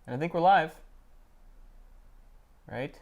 And I think we're live. Right?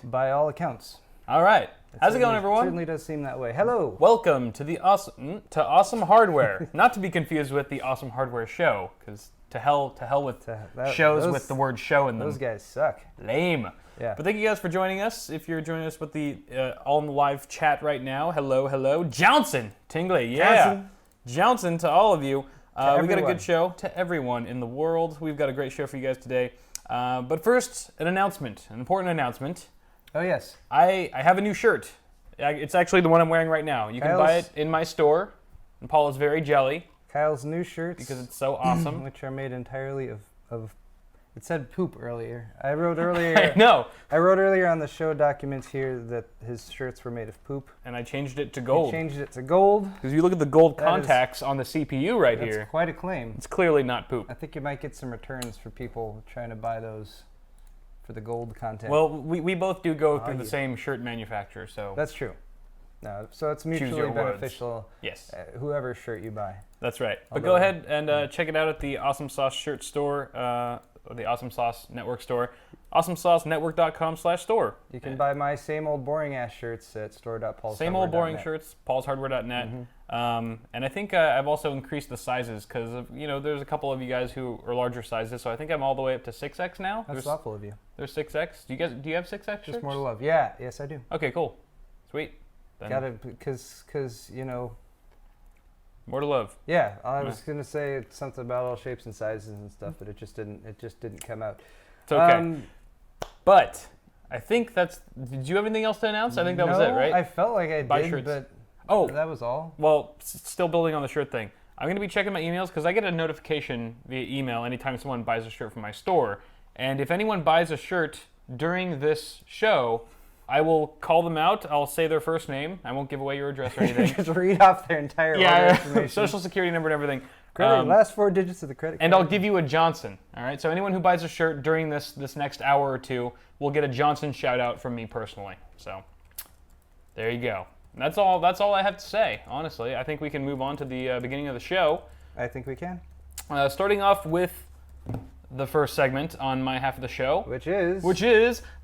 By all accounts. All right. How's it going, It everyone? certainly does seem that way. Hello. Welcome to the Awesome Hardware. Not to be confused with the Awesome Hardware Show, because to hell with shows with the word show in them. Those guys suck. Lame. Yeah. But thank you guys for joining us. If you're joining us with the on the live chat right now, hello. Johnson, Tingley, yeah. Johnson to all of you. We got a good show to everyone in the world. We've got a great show for you guys today. But first, an important announcement. Oh, yes. I have a new shirt. It's actually the one I'm wearing right now. You can buy it in my store. And Paul is very jelly. Kyle's new shirts. Because it's so awesome. Which are made entirely of it said poop earlier. I wrote earlier. I know. I wrote earlier on the show documents here that his shirts were made of poop. And I changed it to gold. Because you look at the gold contacts on the CPU right here. That's quite a claim. It's clearly not poop. I think you might get some returns for people trying to buy those for the gold content. Well, we both do go through the same shirt manufacturer, so... That's true. No, so it's mutually beneficial. Yes. Whoever shirt you buy. That's right. But go ahead and check it out at the Awesome Sauce shirt store, or the Awesome Sauce Network store, awesomesaucenetwork.com/store. You can buy my same old boring ass shirts at store.paulshardware.net. Same old boring shirts, paulshardware.net. And I think I've also increased the sizes because there's a couple of you guys who are larger sizes, so I think I'm all the way up to 6X now. That's thoughtful of you. There's 6X. Do you have 6X shirts? Just more to love. Yeah, yes I do. Okay, cool. Sweet. Then got it, because more to love. Yeah, I was gonna say something about all shapes and sizes and stuff, but it just didn't come out. It's okay. But I think did you have anything else to announce? I think that was it, right? I felt like I did, shirts. but that was all. Well, still building on the shirt thing. I'm going to be checking my emails because I get a notification via email anytime someone buys a shirt from my store. And if anyone buys a shirt during this show, I will call them out. I'll say their first name. I won't give away your address or anything. Just read off their entire order information. Social security number and everything. Last 4 digits of the credit card. And I'll give you a Johnson. All right. So anyone who buys a shirt during this next hour or two will get a Johnson shout out from me personally. So there you go. And that's all I have to say. Honestly, I think we can move on to the beginning of the show. I think we can. Starting off with the first segment on my half of the show, which is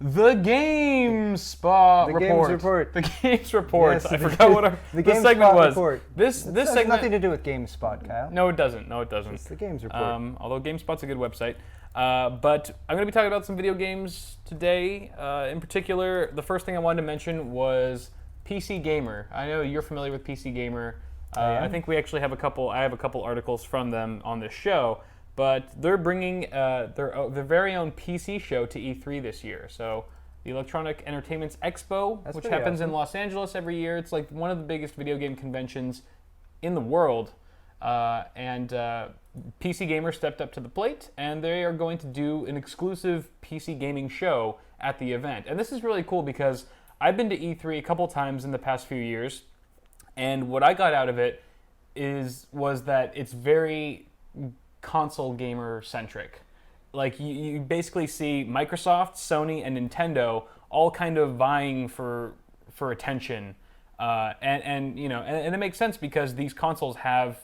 the GameSpot report. The Games Report. Yes, I forgot what the segment was. Report. This segment has nothing to do with GameSpot, Kyle. No, it doesn't. It's the Games Report. Although GameSpot's a good website. But I'm going to be talking about some video games today. In particular, the first thing I wanted to mention was PC Gamer. I know you're familiar with PC Gamer. I think we actually have I have a couple articles from them on this show. But they're bringing their very own PC show to E3 this year. So the Electronic Entertainment Expo, which happens in Los Angeles every year. It's like one of the biggest video game conventions in the world. And PC Gamer stepped up to the plate, and they are going to do an exclusive PC gaming show at the event. And this is really cool because I've been to E3 a couple times in the past few years, and what I got out of it was that it's very console gamer centric. Like you basically see Microsoft, Sony, and Nintendo all kind of vying for attention, and it makes sense because these consoles have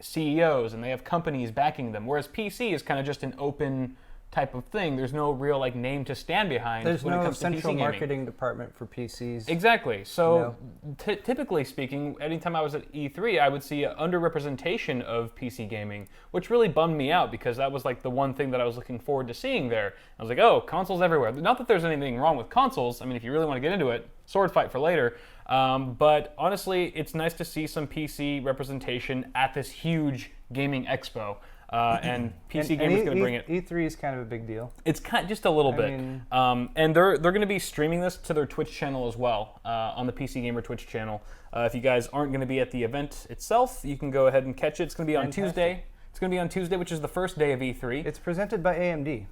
CEOs and they have companies backing them, whereas PC is kind of just an open type of thing. There's no real name to stand behind. There's when it no comes central to PC marketing department for PCs. Exactly. So typically speaking, anytime I was at E3, I would see an underrepresentation of PC gaming, which really bummed me out because that was the one thing that I was looking forward to seeing there. I was like, oh, consoles everywhere. Not that there's anything wrong with consoles. I mean, if you really want to get into it, sword fight for later. But honestly, it's nice to see some PC representation at this huge gaming expo. And PC Gamer's going to bring it. E3 is kind of a big deal. It's just a little bit. And they're going to be streaming this to their Twitch channel as well, on the PC Gamer Twitch channel. If you guys aren't going to be at the event itself, you can go ahead and catch it. It's going to be on Tuesday. It's going to be on Tuesday, which is the first day of E3. It's presented by AMD.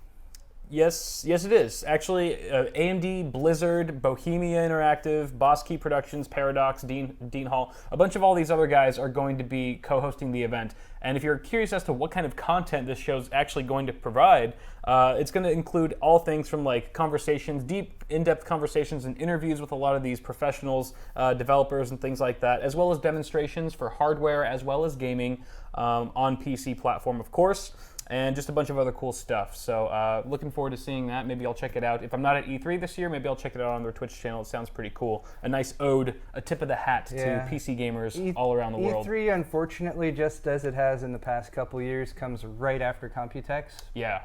Yes, it is. Actually, AMD, Blizzard, Bohemia Interactive, Boss Key Productions, Paradox, Dean Hall, a bunch of all these other guys are going to be co-hosting the event. And if you're curious as to what kind of content this show's actually going to provide, it's going to include all things from conversations, deep, in-depth conversations and interviews with a lot of these professionals, developers and things like that, as well as demonstrations for hardware as well as gaming on PC platform, of course. and just a bunch of other cool stuff. So looking forward to seeing that. Maybe I'll check it out. If I'm not at E3 this year, maybe I'll check it out on their Twitch channel. It sounds pretty cool. A nice ode, a tip of the hat to PC gamers all around the world. E3, unfortunately, just as it has in the past couple years, comes right after Computex. Yeah.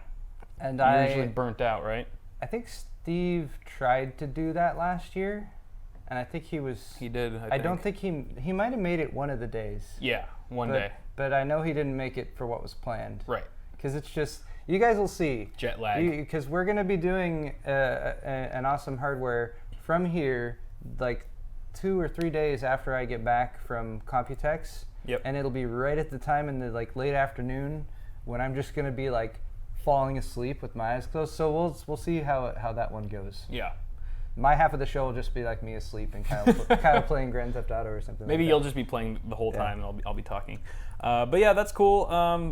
And You're usually burnt out, right? I think Steve tried to do that last year, and I think he was... He did, I don't think he might have made it one of the days. Yeah, one day. But I know he didn't make it for what was planned. Right. Because it's just... You guys will see. Jet lag. Because we're going to be doing an awesome hardware from here, like 2 or 3 days after I get back from Computex. Yep. And it'll be right at the time in the late afternoon when I'm just going to be falling asleep with my eyes closed. So we'll see how that one goes. Yeah. My half of the show will just be me asleep and kind of playing Grand Theft Auto or something. Maybe like you'll just be playing the whole time, and I'll be talking. But yeah, that's cool.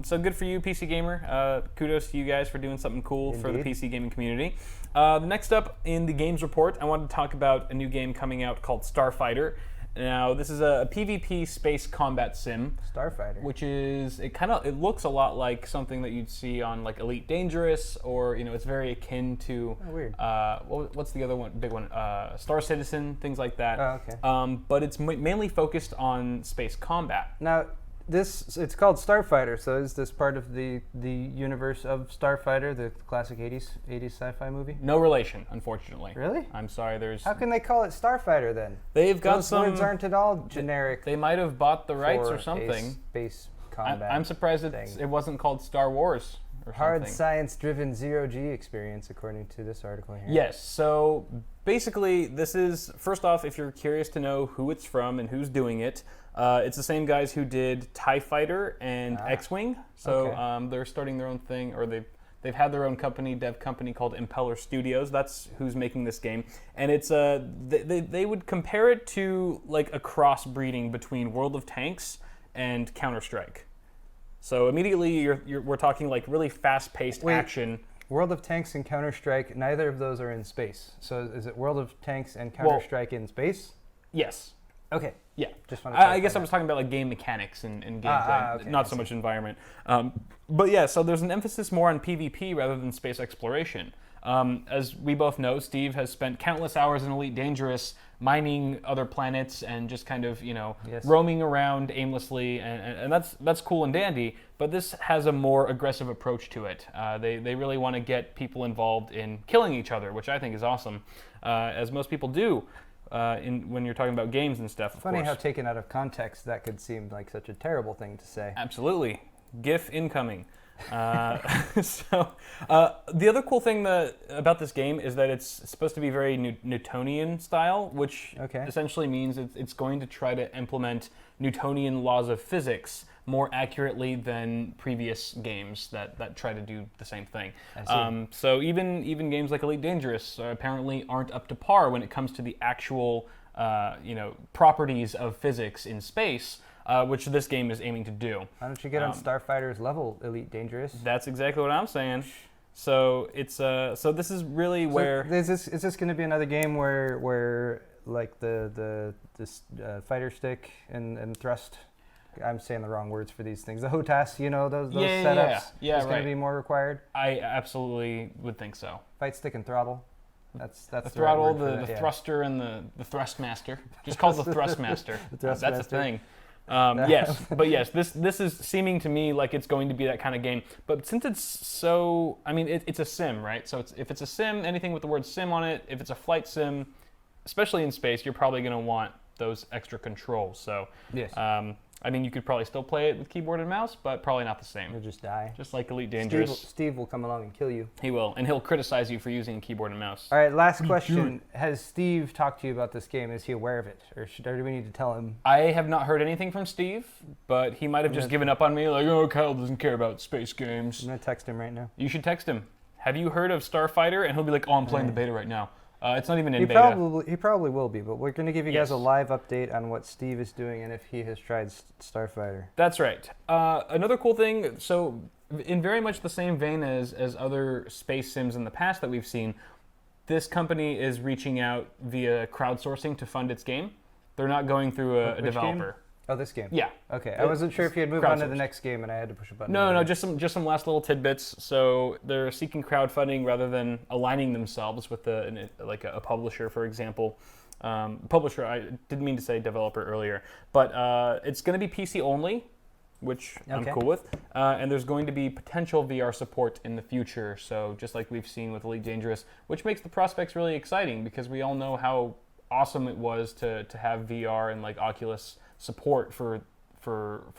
So good for you, PC Gamer. Kudos to you guys for doing something cool for the PC gaming community. The next up in the games report, I wanted to talk about a new game coming out called Starfighter. Now, this is a PvP space combat sim. Starfighter. Which is, it looks a lot like something that you'd see on Elite Dangerous, or, it's very akin to, weird. What's the other one, big one? Star Citizen, things like that. Oh, okay. But it's mainly focused on space combat. Now, it's called Starfighter, so is this part of the universe of Starfighter, the classic 80s sci-fi movie? No relation, unfortunately. Really? I'm sorry, there's... How can they call it Starfighter then? They've got Those words aren't at all generic. They might have bought the rights or for something. A space combat. I'm surprised it wasn't called Star Wars or Hard something. science-driven zero-G experience, according to this article here. Yes, so basically this is, first off, if you're curious to know who it's from and who's doing it, it's the same guys who did TIE Fighter and X-Wing. So they're starting their own thing, or they've had their own dev company called Impeller Studios. That's who's making this game. And it's they would compare it to a crossbreeding between World of Tanks and Counter-Strike. So immediately we're talking really fast-paced action. World of Tanks and Counter-Strike, neither of those are in space. So is it World of Tanks and Counter-Strike in space? Yes. Okay. Yeah. Just want I guess I was talking about game mechanics and gameplay, okay, not so much environment. But yeah, so there's an emphasis more on PvP rather than space exploration. As we both know, Steve has spent countless hours in Elite Dangerous mining other planets and just kind of, roaming around aimlessly, and that's cool and dandy, but this has a more aggressive approach to it. They really want to get people involved in killing each other, which I think is awesome, as most people do when you're talking about games and stuff, Funny how taken out of context that could seem like such a terrible thing to say. Absolutely. GIF incoming. The other cool thing about this game is that it's supposed to be very Newtonian style, which essentially means it's going to try to implement Newtonian laws of physics more accurately than previous games that try to do the same thing. So even games like Elite Dangerous apparently aren't up to par when it comes to the actual properties of physics in space. Which this game is aiming to do. Why don't you get on Starfighter's level, Elite Dangerous? That's exactly what I'm saying. So it's so this is really where is this going to be another game where the fighter stick and thrust? I'm saying the wrong words for these things. The HOTAS, those setups. Yeah, is going to be more required. I absolutely would think so. Fight stick and throttle. That's the throttle, the thruster, and the thrust master. Just called the thrust master. That's a thing. Yes, this is seeming to me like it's going to be that kind of game. But since it's so, it's a sim, right? So if it's a sim, anything with the word sim on it, if it's a flight sim, especially in space, you're probably going to want those extra controls. So yes. You could probably still play it with keyboard and mouse, but probably not the same. You'll just die. Just like Elite Dangerous. Steve will come along and kill you. He will, and he'll criticize you for using a keyboard and mouse. All right, last question. Has Steve talked to you about this game? Is he aware of it? Or do we need to tell him? I have not heard anything from Steve, but he might have just given up on me, Kyle doesn't care about space games. I'm going to text him right now. You should text him. Have you heard of Starfighter? And he'll be like, I'm playing the beta right now. It's not even in beta. He probably will be, but we're going to give you guys a live update on what Steve is doing and if he has tried Starfighter. That's right. Another cool thing, so in very much the same vein as other space sims in the past that we've seen, this company is reaching out via crowdsourcing to fund its game. They're not going through a developer. Oh, this game? Yeah. Okay, I wasn't sure if you had moved on to the crowdsourced. next game and I had to push a button. No, just some last little tidbits. So they're seeking crowdfunding rather than aligning themselves with a publisher, for example. Publisher, I didn't mean to say developer earlier, but it's going to be PC only, which I'm cool with. And there's going to be potential VR support in the future. So just like we've seen with Elite Dangerous, which makes the prospects really exciting because we all know how awesome it was to have VR and like Oculus support for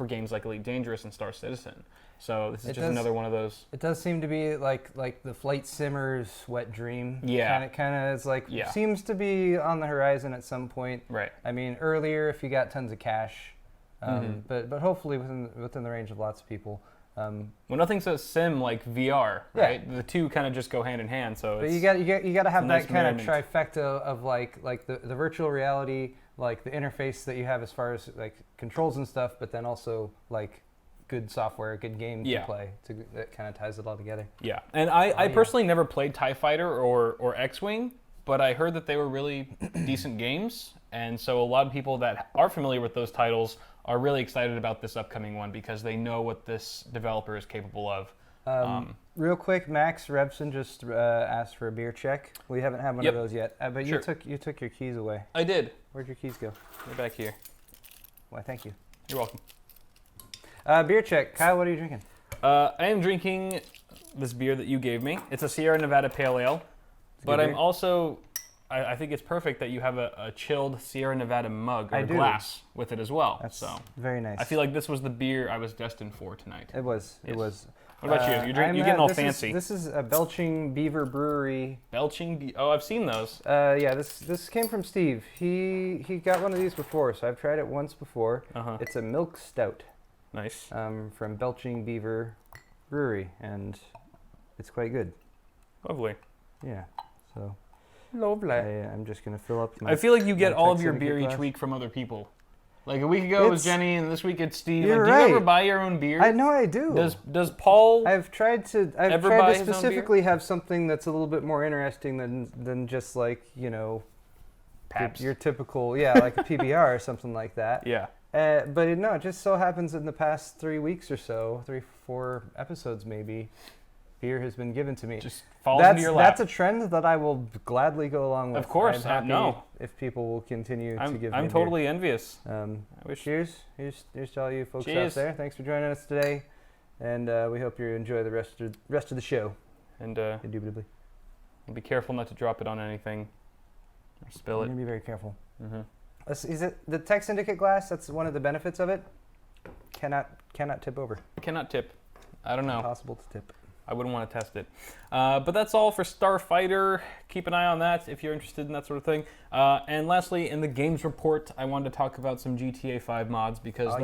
games like Elite Dangerous and Star Citizen. So this is another one of those. It does seem to be like the Flight Simmer's wet dream. Yeah. Kind of is like seems to be on the horizon at some point. Right. I mean, earlier if you got tons of cash, but hopefully within the range of lots of people. Well, nothing's a sim like VR, right? Yeah. The two kind of just go hand in hand. So. But you got to have that kind of trifecta of like the virtual reality, like the interface that you have as far as like controls and stuff, but then also like good software, good game to play. That kind of ties it all together. Yeah, and I personally never played TIE Fighter or X-Wing, but I heard that they were really decent games, and so a lot of people that are familiar with those titles are really excited about this upcoming one because they know what this developer is capable of. Real quick, Max Rebson just asked for a beer check. We haven't had one of those yet, but you took your keys away. I did. Where'd your keys go? They're back here. Why, thank you. You're welcome. Beer check. Kyle, what are you drinking? I am drinking this beer that you gave me. It's a Sierra Nevada Pale Ale, but I'm also... I think it's perfect that you have a chilled Sierra Nevada mug or glass with it as well. That's very nice. I feel like this was the beer I was destined for tonight. It was. Yes. It was. What about you? You're getting all fancy. This is a Belching Beaver Brewery. Oh, I've seen those. Yeah, this came from Steve. He got one of these before, so I've tried it once before. It's a milk stout. Nice. From Belching Beaver Brewery, and it's quite good. Lovely. Yeah. So. Lovely. I'm just gonna fill up. I feel like you get all of your beer each week from other people. Like a week ago it was Jenny, and this week it's Steve. You're do you ever buy your own beer? I know I do. Does Paul? I've tried to specifically have something that's a little bit more interesting than just like Pabst. Your typical like a PBR or something like that. Yeah. But it just so happens in the past 3 weeks or so, 3-4 episodes maybe, beer has been given to me. Just falls into your lap. That's a trend that I will gladly go along with. Of course, I'm happy no. if people will continue to give me I'm totally beer. Envious. Cheers. Here's to all you folks Cheers. out there. Thanks for joining us today, and we hope you enjoy the rest of the show. And Indubitably. be careful not to drop it on anything or spill it. Be very careful. Mm-hmm. Is it the Tech Syndicate glass? That's one of the benefits of it. Cannot tip over. Cannot tip. I don't know. Impossible to tip. I wouldn't want to test it. But that's all for Starfighter. Keep an eye on that if you're interested in that sort of thing. And lastly, in the games report, I wanted to talk about some GTA 5 mods because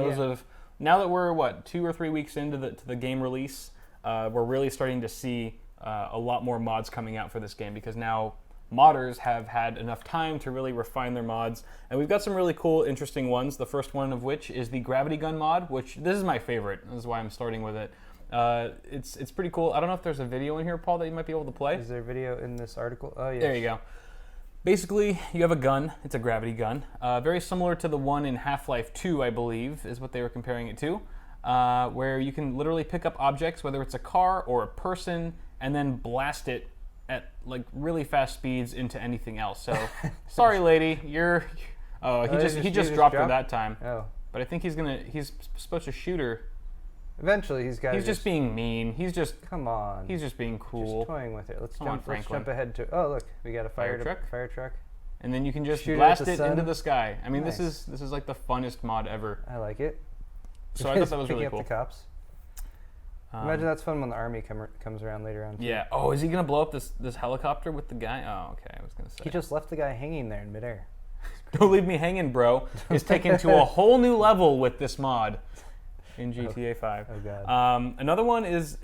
now that we're 2 or 3 weeks into the game release, we're really starting to see a lot more mods coming out for this game because now modders have had enough time to really refine their mods. And we've got some really cool, interesting ones. The first one of which is the Gravity Gun mod, which this is my favorite. This is why I'm starting with it. It's pretty cool. I don't know if there's a video in here, Paul, that you might be able to play. Is there a video in this article? Oh, yes. There you go. Basically, you have a gun. It's a gravity gun. Very similar to the one in Half-Life 2, I believe, is what they were comparing it to, where you can literally pick up objects, whether it's a car or a person, and then blast it at like really fast speeds into anything else. So, sorry, lady, you're... Oh, he just dropped her that time. Oh. But I think he's supposed to shoot her. Eventually, he's just being mean. Come on. He's just being cool. Just toying with it. Let's jump ahead to. Oh, look, we got a fire truck. And then you can just shoot blast it into the sky. I mean, nice. this is like the funnest mod ever. I like it. So I thought that was really cool. Picking up the cops. Imagine that's fun when the army comes around later on. Too. Yeah. Oh, is he gonna blow up this helicopter with the guy? Oh, okay. I was gonna say. He just left the guy hanging there in midair. Don't leave me hanging, bro. Is taken to a whole new level with this mod in GTA 5. Oh God. Another one is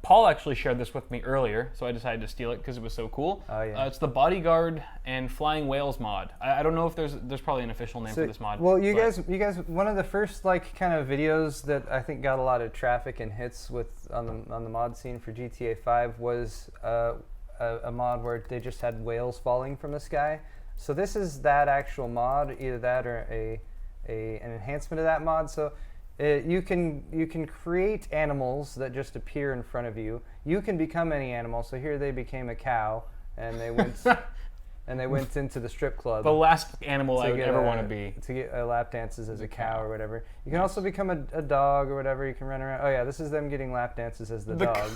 Paul actually shared this with me earlier, so I decided to steal it because it was so cool. Oh yeah. It's the Bodyguard and Flying Whales mod. I don't know if there's probably an official name for this mod. Well, you guys, one of the first like kind of videos that I think got a lot of traffic and hits on the mod scene for GTA 5 was a mod where they just had whales falling from the sky. So this is that actual mod, either that or an enhancement of that mod. So you can create animals that just appear in front of you. You can become any animal. So here they became a cow, and they went and they went into the strip club. The last animal I would ever want to be. To get lap dances as a cow or whatever. You can also become a dog or whatever. You can run around. Oh yeah, this is them getting lap dances as the dog.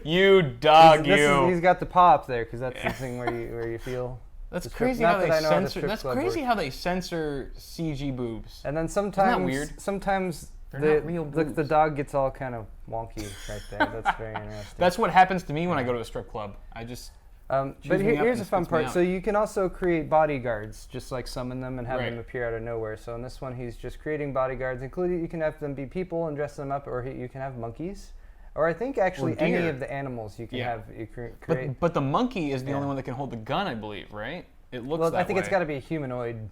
You dog, you. He's got the pop there because that's the thing where you feel. That's crazy how they censor. That's crazy how they censor CG boobs. And then sometimes, isn't that weird? Sometimes They're not real boobs. the dog gets all kind of wonky right there. That's very interesting. That's what happens to me when I go to a strip club. I just. But here's a fun part. So you can also create bodyguards, just like summon them and have them appear out of nowhere. So in this one, he's just creating bodyguards, including you can have them be people and dress them up, or you can have monkeys. Or I think actually any of the animals you can have create. But the monkey is the only one that can hold the gun, I believe, right? It looks that way. I think it's got to be a humanoid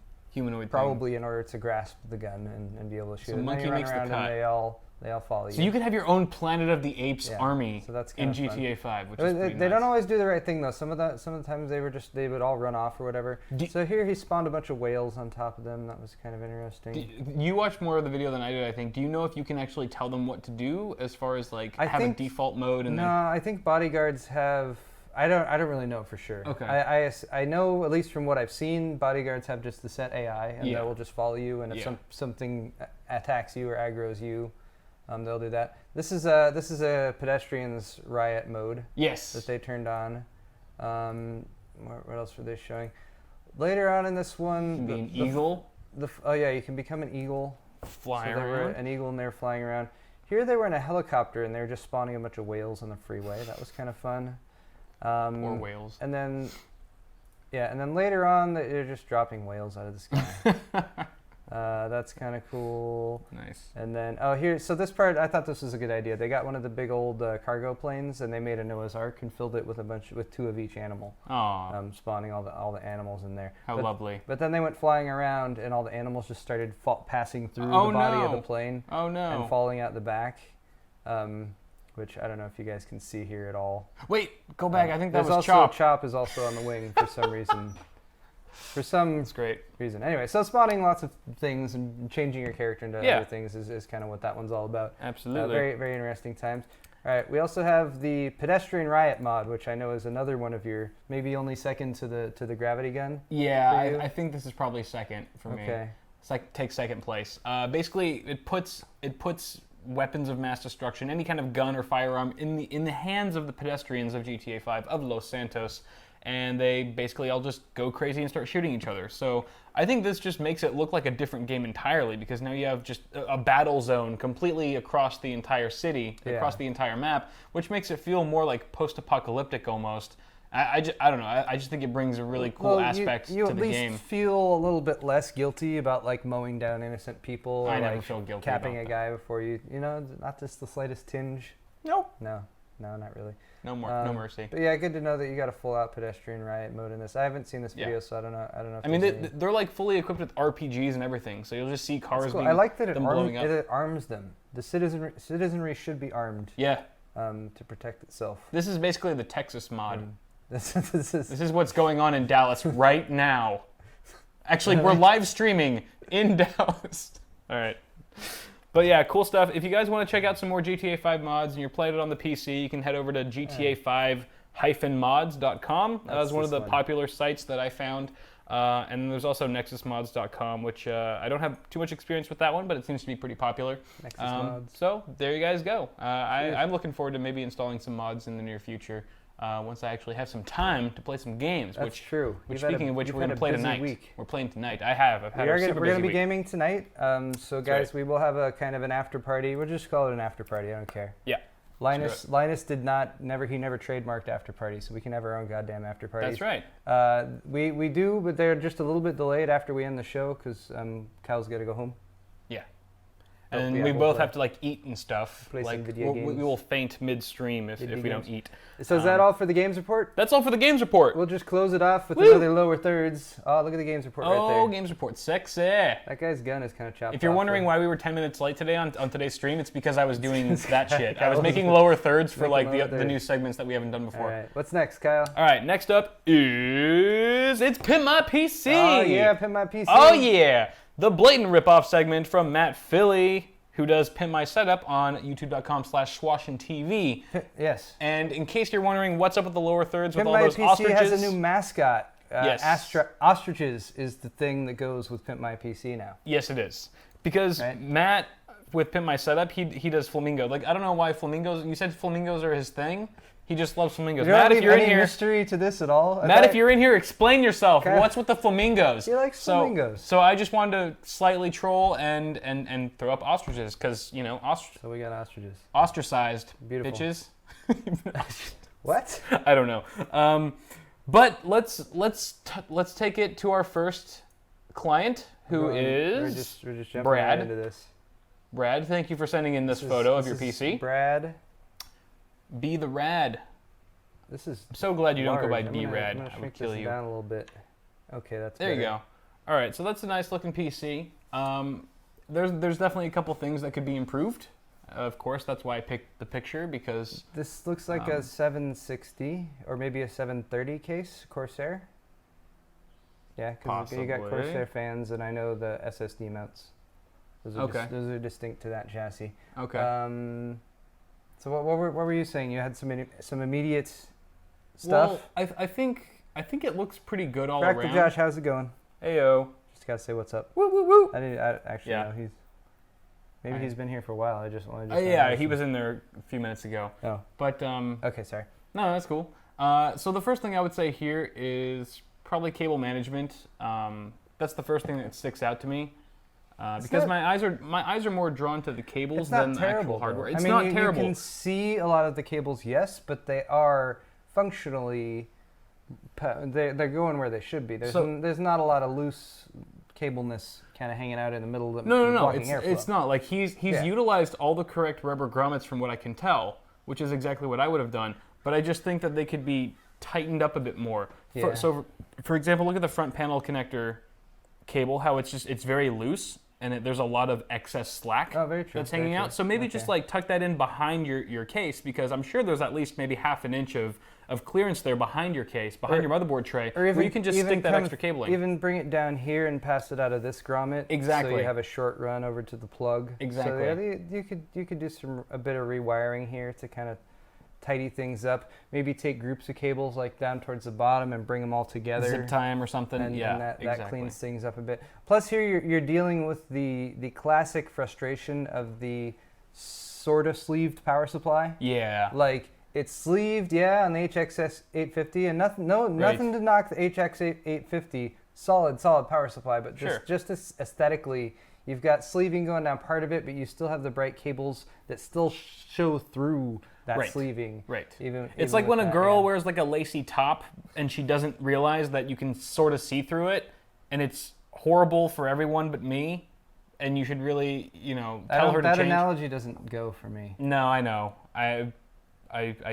probably thing. In order to grasp the gun and be able to shoot. So it. Monkey makes the cut. And they all follow you. So you could have your own Planet of the Apes army in GTA 5, which is pretty They nice. don't always do the right thing though. Some of the times they would all run off or whatever. So here he spawned a bunch of whales on top of them. That was kind of interesting. You watched more of the video than I did, I think. Do you know if you can actually tell them what to do as far as like have a default mode and I think bodyguards have. I don't really know for sure. Okay. I know at least from what I've seen, bodyguards have just the set AI and they will just follow you. And if something attacks you or aggroes you, they'll do that. This is a pedestrians riot mode. Yes. That they turned on. What else were they showing? Later on in this one, you can be an eagle. You can become an eagle. Fly around. They were an eagle and they're flying around. Here they were in a helicopter and they were just spawning a bunch of whales on the freeway. That was kind of fun. Poor whales. And then later on they're just dropping whales out of the sky. That's kind of cool. Nice. And then so this part I thought this was a good idea. They got one of the big old cargo planes and they made a Noah's Ark and filled it with with two of each animal. Spawning all the animals in there. How lovely. But then they went flying around and all the animals just started passing through the body of the plane. Oh no. And falling out the back. Which I don't know if you guys can see here at all. Wait, go back. I think that was Chop. Chop is also on the wing for some reason. That's great. reason. Anyway, so spawning lots of things and changing your character into other things is kind of what that one's all about. Absolutely. Very, very interesting times. All right, we also have the pedestrian riot mod, which I know is another one of your maybe only second to the gravity gun. Yeah, I think this is probably second for me. Okay. It's like takes second place. Basically, it puts weapons of mass destruction, any kind of gun or firearm, in the hands of the pedestrians of GTA 5 of Los Santos, and they basically all just go crazy and start shooting each other. So I think this just makes it look like a different game entirely, because now you have just a battle zone completely across the entire city, across the entire map, which makes it feel more like post-apocalyptic almost. I don't know. I just think it brings a really cool aspect to the game. You at least feel a little bit less guilty about like mowing down innocent people or never feel guilty capping about a guy before you not just the slightest tinge. Nope. No, not really. No mercy. But yeah, good to know that you got a full-out pedestrian riot mode in this. I haven't seen this video, so I don't know. I mean, they're like fully equipped with RPGs and everything, so you'll just see cars being I like that blowing up. it arms them. The citizenry should be armed. Yeah. To protect itself. This is basically the Texas mod. This is what's going on in Dallas right now. Actually, we're live streaming in Dallas. All right. But yeah, cool stuff. If you guys want to check out some more GTA 5 mods and you're playing it on the PC, you can head over to GTA5-mods.com. That was one of the popular sites that I found. And there's also nexusmods.com, which I don't have too much experience with that one, but it seems to be pretty popular. Nexus mods. So there you guys go. I'm looking forward to maybe installing some mods in the near future. Once I actually have some time to play some games. That's true. Which, speaking of which, we're going to play tonight. We're playing tonight. I've had a super busy week. We're going to be gaming tonight. So guys, we will have a kind of an after party. We'll just call it an after party. I don't care. Yeah. Linus never trademarked after party, so we can have our own goddamn after parties. That's right. We do, but they're just a little bit delayed after we end the show because Kyle's got to go home. Yeah. And we both have to like eat and stuff. Play like some video games. We will faint midstream if we don't eat. So is that all for the games report? That's all for the games report. We'll just close it off with another lower thirds. Oh, look at the games report right there. Oh, games report, sexy. That guy's gun is kind of chopped off. If you're wondering why we were 10 minutes late today on today's stream, it's because I was doing that shit. I was making lower thirds for like the new segments that we haven't done before. All right, what's next, Kyle? All right, next up is it's Pimp My PC. Oh yeah, Pimp My PC. Oh yeah, the blatant ripoff segment from Matt Philly, who does Pimp My Setup on youtube.com/SwashinTV. Yes. And in case you're wondering what's up with the lower thirds with all Pimp those My PC ostriches. has a new mascot. Yes. Ostriches is the thing that goes with Pimp My PC now. Yes, it is. Because Matt, with Pimp My Setup, he does flamingo. Like, I don't know why flamingos, you said flamingos are his thing. He just loves flamingos. Matt, if you're in here, mystery to this at all? Matt, if you're in here, explain yourself. Okay. What's with the flamingos? He likes flamingos. So I just wanted to slightly troll and throw up ostriches because, you know, So we got ostriches. Ostracized. Beautiful. Bitches. What? I don't know. But let's take it to our first client, who is we're just jumping Brad. right into this. Brad, thank you for sending in this photo of your PC. Brad. Be the Rad. This is I'm so glad you large. don't go by B I'm Rad. gonna I would shrink kill this you. down a little bit. Okay, that's there. better. You go. All right, so that's a nice looking PC. There's definitely a couple things that could be improved. Of course, that's why I picked the picture because this looks like a 760 or maybe a 730 case Corsair. Yeah, because you got Corsair fans, and I know the SSD mounts. Those are those are distinct to that chassis. Okay. So what were you saying? You had some immediate stuff. Well, I think it looks pretty good all around. Back to Josh, how's it going? Heyo. Just gotta say what's up. Woo woo woo. I actually know maybe he's been here for a while. I just wanted to. Yeah, he was in there a few minutes ago. Oh. But okay, sorry. No, that's cool. So the first thing I would say here is probably cable management. That's the first thing that sticks out to me. Because my eyes are more drawn to the cables than the actual hardware. It's not terrible. You can see a lot of the cables, yes, but they are functionally they're going where they should be. There's not a lot of loose cableness kind of hanging out in the middle of the blocking airflow. It's not like he's utilized all the correct rubber grommets from what I can tell, which is exactly what I would have done. But I just think that they could be tightened up a bit more. Yeah. For example, look at the front panel connector cable, how it's very loose. And there's a lot of excess slack that's hanging out. So maybe just like tuck that in behind your case, because I'm sure there's at least maybe half an inch of clearance there behind your case, behind your motherboard tray, where you can just stick that extra cabling. Even bring it down here and pass it out of this grommet. Exactly. So you have a short run over to the plug. Exactly. So yeah, you could do a bit of rewiring here to kind of tidy things up. Maybe take groups of cables like down towards the bottom and bring them all together. Zip time or something. And exactly. that cleans things up a bit. Plus here you're dealing with the classic frustration of the sort of sleeved power supply. Yeah. Like it's sleeved, on the HXS 850, and nothing to knock the HX 850 solid power supply, but just aesthetically. You've got sleeving going down part of it, but you still have the bright cables that still show through that sleeving. Right. It's like when a girl wears like a lacy top and she doesn't realize that you can sort of see through it, and it's horrible for everyone but me, and you should really, tell her to change. That analogy doesn't go for me. No, I know. I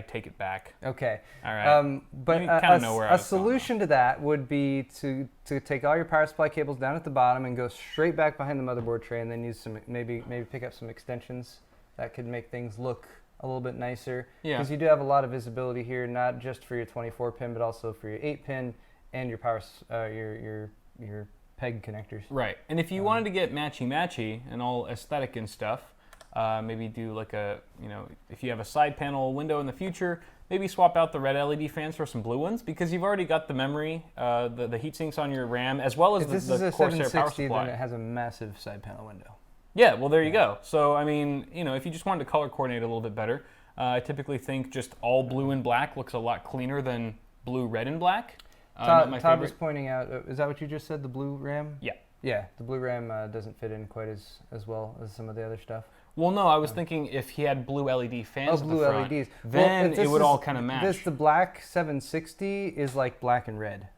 take it back. Okay. All right. But a solution to that would be to take all your power supply cables down at the bottom and go straight back behind the motherboard tray, and then use some maybe pick up some extensions that could make things look a little bit nicer. Yeah. Because you do have a lot of visibility here, not just for your 24 pin, but also for your 8 pin and your power your PEG connectors. Right. And if you wanted to get matchy and all aesthetic and stuff. Maybe do like if you have a side panel window in the future, maybe swap out the red LED fans for some blue ones, because you've already got the memory, the heat sinks on your RAM, as well as the Corsair power supply. Then it has a massive side panel window. Yeah, well there you go. So I mean, if you just wanted to color coordinate a little bit better, I typically think just all blue and black looks a lot cleaner than blue, red, and black. Todd was pointing out, is that what you just said, the blue RAM? Yeah. Yeah, the blue RAM doesn't fit in quite as well as some of the other stuff. Well, no, I was thinking if he had blue LED fans at the front, LEDs. then it would all kind of match. The black 760 is like black and red.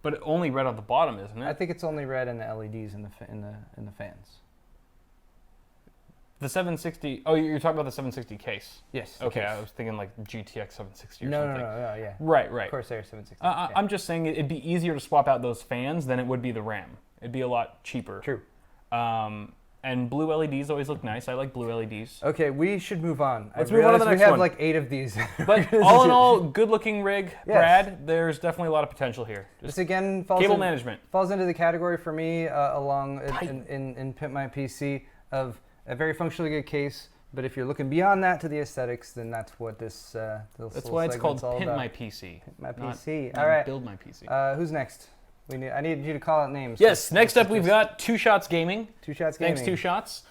But only red on the bottom, isn't it? I think it's only red in the LEDs in the fans. The 760. Oh, you're talking about the 760 case. Yes. Okay, case. I was thinking like GTX 760 or no, something. No, yeah. Right. Corsair 760. Yeah. I'm just saying it'd be easier to swap out those fans than it would be the RAM. It'd be a lot cheaper. True. And blue LEDs always look nice. I like blue LEDs. Okay, we should move on. Let's move on to the next one. We have one. like 8 of these. But all in all, good-looking rig, Yes. Brad. There's definitely a lot of potential here. This again falls cable management falls into the category for me along in Pimp My PC of a very functionally good case. But if you're looking beyond that to the aesthetics, then that's what this. That's why it's called Pimp My PC. Pimp My PC. Not all right. Build My PC. Who's next? I need you to call out names. Yes. Next up, we've got Two Shots Gaming. Two Shots Gaming. Thanks, Two Shots.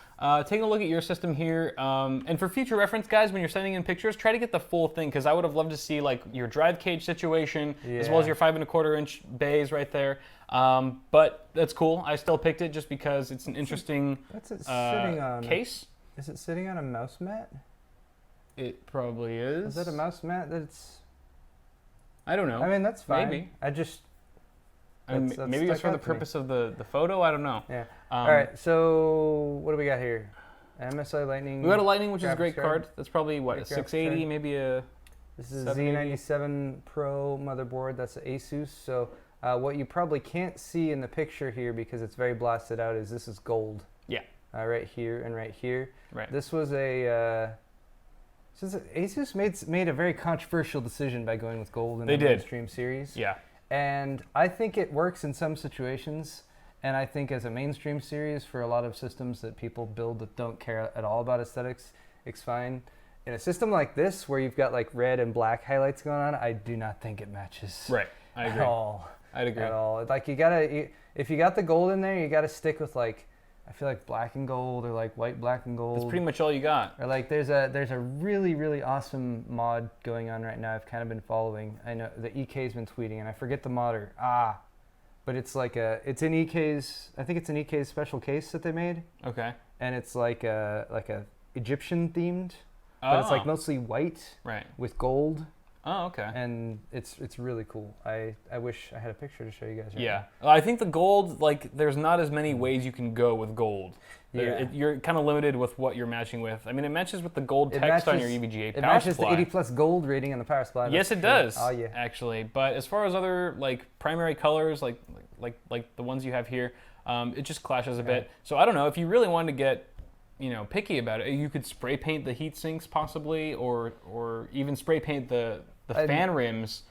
Taking a look at your system here, and for future reference, guys, when you're sending in pictures, try to get the full thing, because I would have loved to see like your drive cage situation, as well as your 5 1/4 inch bays right there. But that's cool. I still picked it just because it's an interesting sitting on? case. Is it sitting on a mouse mat? It probably is. Is that a mouse mat? That's. I don't know. I mean, that's fine. Maybe. That's maybe it's for the purpose of the photo. I don't know. Yeah. All right. So what do we got here? MSI Lightning. We got a Lightning, which is a great card. That's probably what, a 680, card. maybe a. This is a Z97 Pro motherboard. That's an Asus. So what you probably can't see in the picture here because it's very blasted out is this is gold. Yeah. Right here and right here. Right. This was a. Since Asus made a very controversial decision by going with gold in the mainstream series. Yeah. And I think it works in some situations, and I think as a mainstream series for a lot of systems that people build that don't care at all about aesthetics, it's fine. In a system like this, where you've got like red and black highlights going on, I do not think it matches. Right, I agree. At all. I'd agree. At all. Like if you got the gold in there, you gotta stick with like, I feel like black and gold or like white, black and gold. That's pretty much all you got. Or like there's a really, really awesome mod going on right now I've kind of been following. I know the EK's been tweeting and I forget the modder. But it's like it's in EK's, I think it's an EK's special case that they made. Okay. And it's like a Egyptian themed, but it's like mostly white with gold. Oh, okay. And it's really cool. I wish I had a picture to show you guys. Right now. I think the gold, like, there's not as many ways you can go with gold. Yeah. You're kind of limited with what you're matching with. I mean, it matches with the gold text on your EVGA power supply. It matches the 80 plus gold rating on the power supply. Yes, it does. Oh, yeah. Actually, but as far as other like primary colors, like the ones you have here, it just clashes a bit. So I don't know if you really wanted to get, picky about it. You could spray paint the heat sinks possibly, or even spray paint the fan rims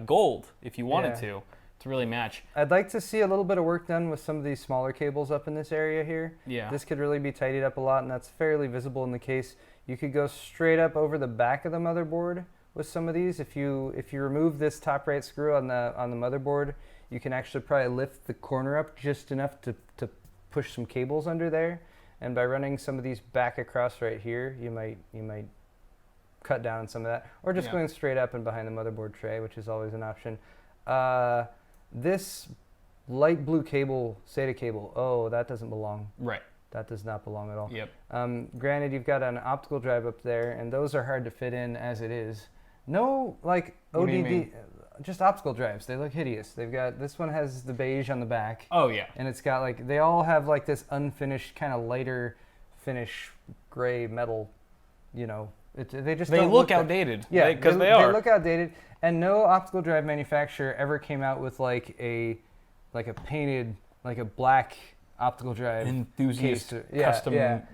gold if you wanted to really match. I'd like to see a little bit of work done with some of these smaller cables up in this area here. Yeah. This could really be tidied up a lot, and that's fairly visible in the case. You could go straight up over the back of the motherboard with some of these. If you remove this top right screw on the motherboard, you can actually probably lift the corner up just enough to push some cables under there. And by running some of these back across right here, you might cut down on some of that, or just going straight up and behind the motherboard tray, which is always an option. This light blue cable, SATA cable, that doesn't belong. Right. That does not belong at all. Yep. Granted, you've got an optical drive up there, and those are hard to fit in as it is. No, like What do you mean? Just optical drives. They look hideous. They've got, this one has the beige on the back. Oh, yeah. And it's got like, they all have like this unfinished kind of lighter finish gray metal, they look outdated. Yeah, because they are. They look outdated, and no optical drive manufacturer ever came out with like a painted, like a black optical drive enthusiast custom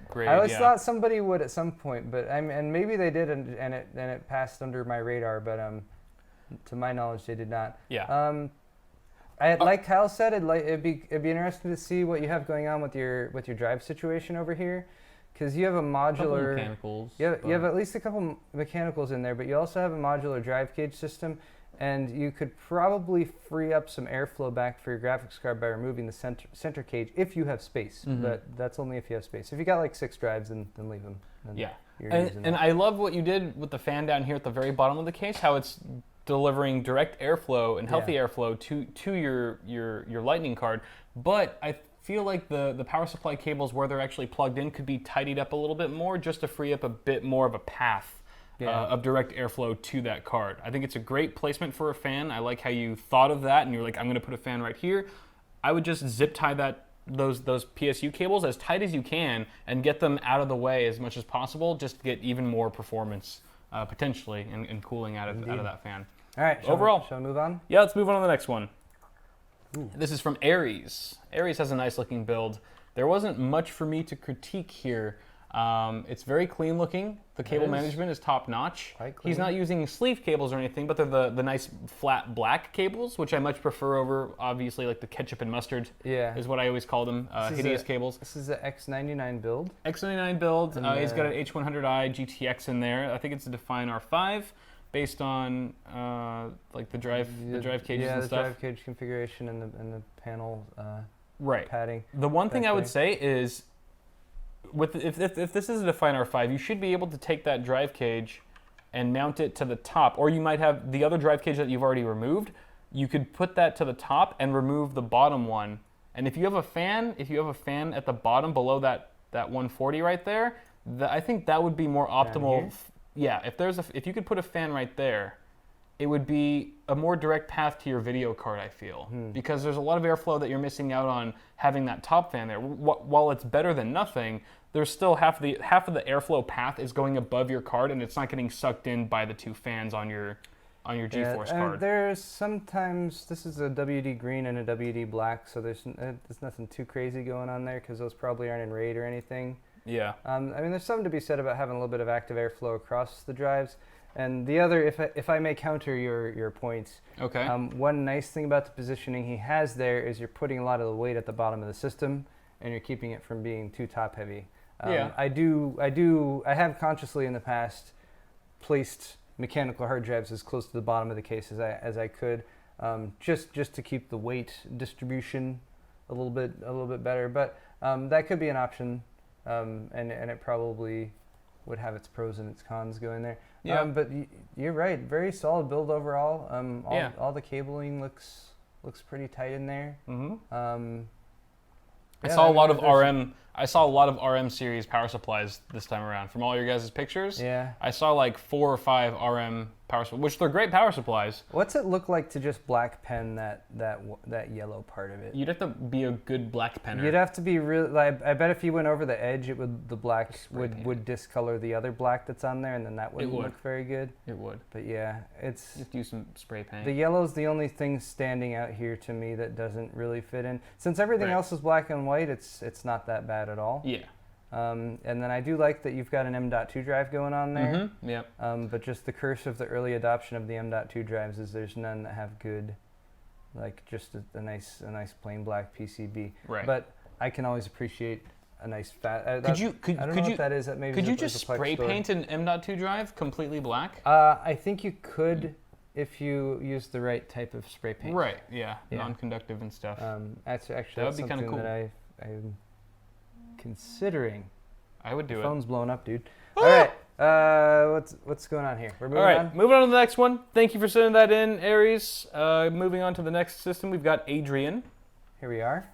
grade. I always thought somebody would at some point, but and maybe they did, and it passed under my radar, but to my knowledge, they did not. Yeah. Like Kyle said, it'd be interesting to see what you have going on with your drive situation over here. Because you have a modular, mechanicals, you have at least a couple mechanicals in there, but you also have a modular drive cage system, and you could probably free up some airflow back for your graphics card by removing the center cage if you have space. Mm-hmm. But that's only if you have space. If you got like 6 drives, then leave them. And I love what you did with the fan down here at the very bottom of the case. How it's delivering direct airflow and healthy airflow to your Lightning card, but I feel like the power supply cables where they're actually plugged in could be tidied up a little bit more just to free up a bit more of a path of direct airflow to that card. I think it's a great placement for a fan. I like how you thought of that and you're like, I'm going to put a fan right here. I would just zip tie that those PSU cables as tight as you can and get them out of the way as much as possible, just to get even more performance potentially and cooling out of that fan. All right. Overall, shall we move on? Yeah, let's move on to the next one. Ooh. This is from Aries. Aries has a nice looking build. There wasn't much for me to critique here. It's very clean looking. The cable management is top notch. He's not using sleeve cables or anything, but they're the nice flat black cables, which I much prefer over, obviously, like the ketchup and mustard is what I always call them, hideous cables. This is the X99 build. X99 build. He's got an H100i GTX in there. I think it's a Define R5 based on like the drive cages and stuff. Yeah, the drive cage configuration and the panel padding. The one thing I would say is, if this is a Define R5, you should be able to take that drive cage and mount it to the top, or you might have the other drive cage that you've already removed. You could put that to the top and remove the bottom one. And if you have a fan, at the bottom below that 140 right there, I think that would be more optimal. Yeah, if you could put a fan right there, it would be a more direct path to your video card, I feel, because there's a lot of airflow that you're missing out on having that top fan there. While it's better than nothing, there's still half of the airflow path is going above your card, and it's not getting sucked in by the two fans on your GeForce card. There's sometimes, this is a WD green and a WD black, so there's nothing too crazy going on there because those probably aren't in RAID or anything. Yeah. I mean, there's something to be said about having a little bit of active airflow across the drives. And the other, if I may counter your points, okay. One nice thing about the positioning he has there is you're putting a lot of the weight at the bottom of the system, and you're keeping it from being too top heavy. I have consciously in the past placed mechanical hard drives as close to the bottom of the case as I could, just to keep the weight distribution a little bit better. But that could be an option, and it probably would have its pros and its cons going there. Yeah. But you're right. Very solid build overall. All the cabling looks pretty tight in there. Mm-hmm. I saw a lot of RM series power supplies this time around. From all your guys' pictures, I saw like 4 or 5 RM power supplies, which they're great power supplies. What's it look like to just black pen that yellow part of it? You'd have to be a good black penner. You'd have to be real. I bet if you went over the edge, the black would discolor the other black that's on there, and then that wouldn't look very good. It would. But yeah, it's just use some spray paint. The yellow's the only thing standing out here to me that doesn't really fit in. Since everything else is black and white, it's not that bad at all. Yeah. And then I do like that you've got an M.2 drive going on there. Mm-hmm. Yep. But just the curse of the early adoption of the M.2 drives is there's none that have good, like just a nice plain black PCB. Right. But I can always appreciate a nice fat. I don't know what that is. That maybe could you just spray paint an M.2 drive completely black? I think you could if you use the right type of spray paint. Right. Yeah. Non-conductive and stuff. That's actually that would be kind of cool. That I'm considering. I would do it. Phone's blowing up, dude. All right. What's going on here? We're moving on? Moving on to the next one. Thank you for sending that in, Aries. Moving on to the next system, we've got Adrian. Here we are.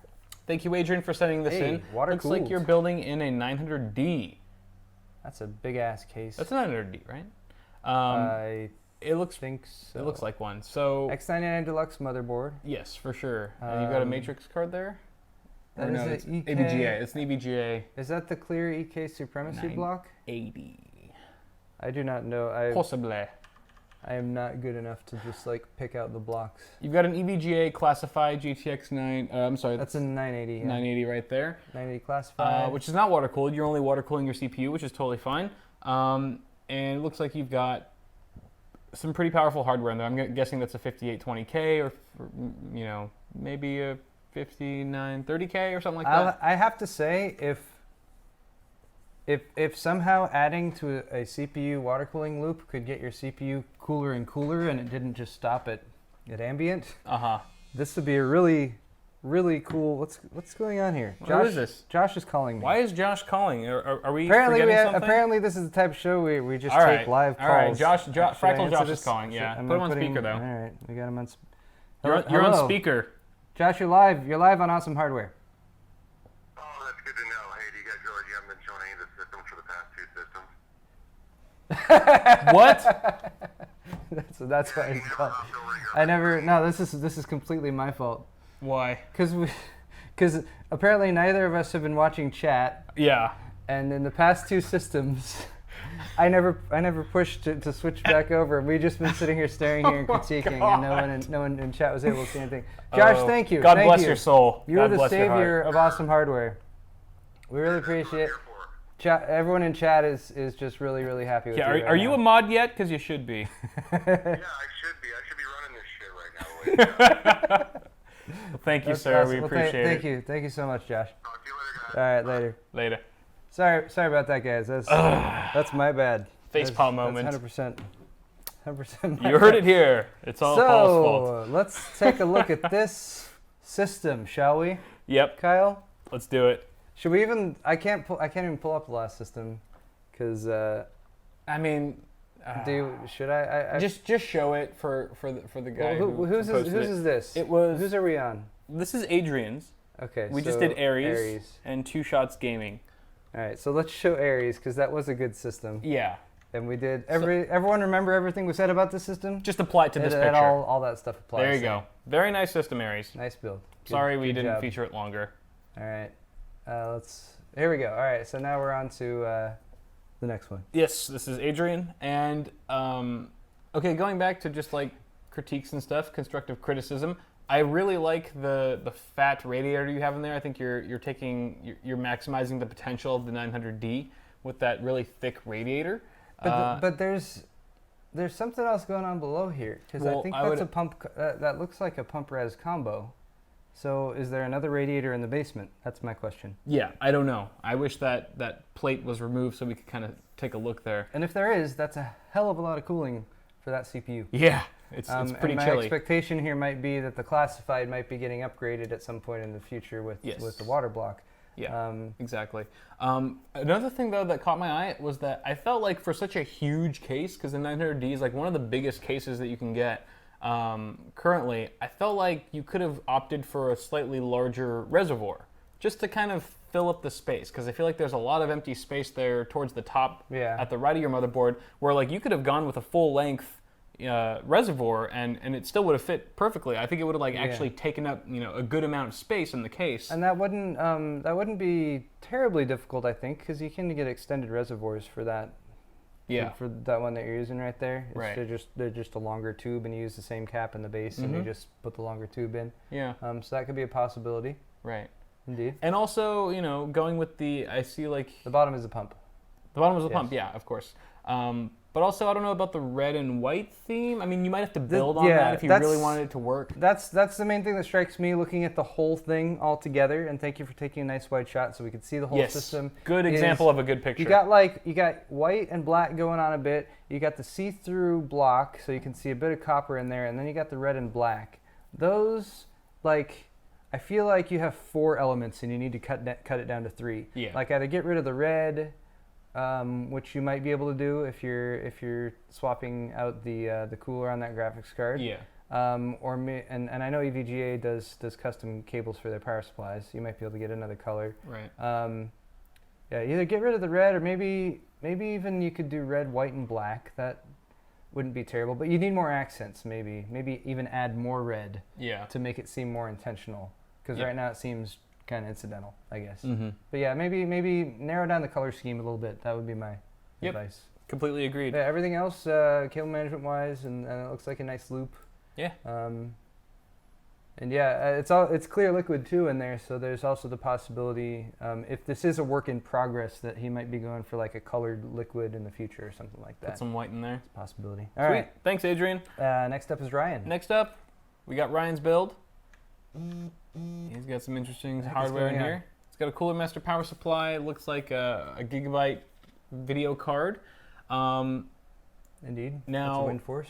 Thank you, Adrian, for sending this in. Looks like you're building in a 900D. That's a big-ass case. That's a 900D, right? It looks so. It looks like one. So X99 Deluxe motherboard. Yes, for sure. And you got a matrix card there? That is an EK. EVGA. It's an EVGA. Is that the clear EK supremacy block? 980. I do not know. Possibly. I am not good enough to just like pick out the blocks. You've got an EVGA classified GTX 9. I'm sorry. That's a 980. Yeah. 980 right there. 980 classified. Which is not water cooled. You're only water cooling your CPU, which is totally fine. And it looks like you've got some pretty powerful hardware in there. I'm guessing that's a 5820K or maybe a 5930K or something like that. I have to say, if somehow adding to a CPU water cooling loop could get your CPU cooler and cooler, and it didn't just stop at ambient, this would be a really, really cool. What's going on here? Josh, what is this? Josh is calling me. Why is Josh calling? Are we forgetting something? Apparently, this is the type of show we just take live calls. All right, Fractal Josh is calling. Yeah, put him on speaker though. All right, we got him on. You're on speaker. Josh, you're live. You're live on Awesome Hardware. Oh, that's good to know. Hey, do you guys realize you haven't been showing any of the systems for the past 2 systems? What? That's why it's called. I never. No, this is completely my fault. Why? Because Because apparently neither of us have been watching chat. Yeah. And in the past 2 systems, I never pushed to switch back over. We've just been sitting here staring here and critiquing, and no one in chat was able to see anything. Josh, thank you. God thank bless you. your soul. You're the savior of awesome hardware. We really appreciate it. Chat, everyone in chat is just really, really happy with you. Are you a mod yet? Because you should be. Yeah, I should be. I should be running this shit right now. Well, thank you, That's sir. awesome. We Well, appreciate it. Thank you. Thank you so much, Josh. Talk to you later, guys. All right, later. Later. Sorry about that, guys. That's my bad. Facepalm moment. That's 100%. You heard it here. It's all Paul's fault. So let's take a look at this system, shall we? Yep. Kyle, Let's do it. should we even? I can't even pull up the last system, because I mean, should I? just show it for the guy whose posted is this? It was. Whose are we on? This is Adrian's. Okay. We so just did Aries and Two Shots Gaming. All right, so let's show Aries, because that was a good system. Yeah. And we did everyone remember everything we said about the system? Just apply it to this picture. All that stuff applies. There you go. Very nice system, Aries. Nice build. Sorry we good didn't job. feature it longer. All right. Here we go. All right, so now we're on to the next one. Yes, this is Adrian. And, okay, going back to just like critiques and stuff, constructive criticism, I really like the fat radiator you have in there. I think you're maximizing the potential of the 900D with that really thick radiator. But there's something else going on below here, because I think that's a pump. That looks like a pump res combo. So is there another radiator in the basement? That's my question. Yeah, I don't know. I wish that plate was removed so we could kind of take a look there. And if there is, that's a hell of a lot of cooling for that CPU. Yeah, it's pretty and my chilly. expectation here might be that the classified might be getting upgraded at some point in the future with the water block. Yeah, exactly. Another thing, though, that caught my eye was that I felt like for such a huge case, because the 900D is like one of the biggest cases that you can get currently, I felt like you could have opted for a slightly larger reservoir just to kind of fill up the space, because I feel like there's a lot of empty space there towards the top at the right of your motherboard, where like you could have gone with a full length reservoir and it still would have fit perfectly. I think it would have like actually taken up a good amount of space in the case. And that wouldn't be terribly difficult, I think, because you can get extended reservoirs for that. Yeah. For that one that you're using right there. Right. They're just a longer tube, and you use the same cap in the base, and you just put the longer tube in. Yeah. So that could be a possibility. Right. Indeed. And also, going with I see like the bottom is a pump. The bottom is a pump, yeah, of course. But also, I don't know about the red and white theme. I mean, you might have to build on that if you really wanted it to work. That's the main thing that strikes me looking at the whole thing all together. And thank you for taking a nice wide shot so we could see the whole system. Good example of a good picture. You got white and black going on a bit. You got the see-through block, so you can see a bit of copper in there, and then you got the red and black. Those, I feel like you have 4 elements, and you need to cut it down to 3. Yeah. Like either get rid of the red. Which you might be able to do if you're swapping out the cooler on that graphics card. Yeah. And I know EVGA does custom cables for their power supplies. You might be able to get another color. Right. Either get rid of the red, or maybe even you could do red, white, and black. That wouldn't be terrible. But you need more accents. Maybe even add more red. Yeah. To make it seem more intentional. Because right now it seems kind of incidental, I guess. Mm-hmm. But yeah, maybe narrow down the color scheme a little bit. That would be my advice. Completely agreed. Yeah, everything else, cable management wise, and it looks like a nice loop. Yeah. And yeah, it's clear liquid too in there, so there's also the possibility, if this is a work in progress, that he might be going for like a colored liquid in the future or something like that. Put some white in there. It's a possibility. All right. Thanks, Adrian. Next up is Ryan. Next up, we got Ryan's build. He's got some interesting hardware in here. It's got a Cooler Master power supply. It looks like a gigabyte video card. Indeed. Now, it's a WindForce.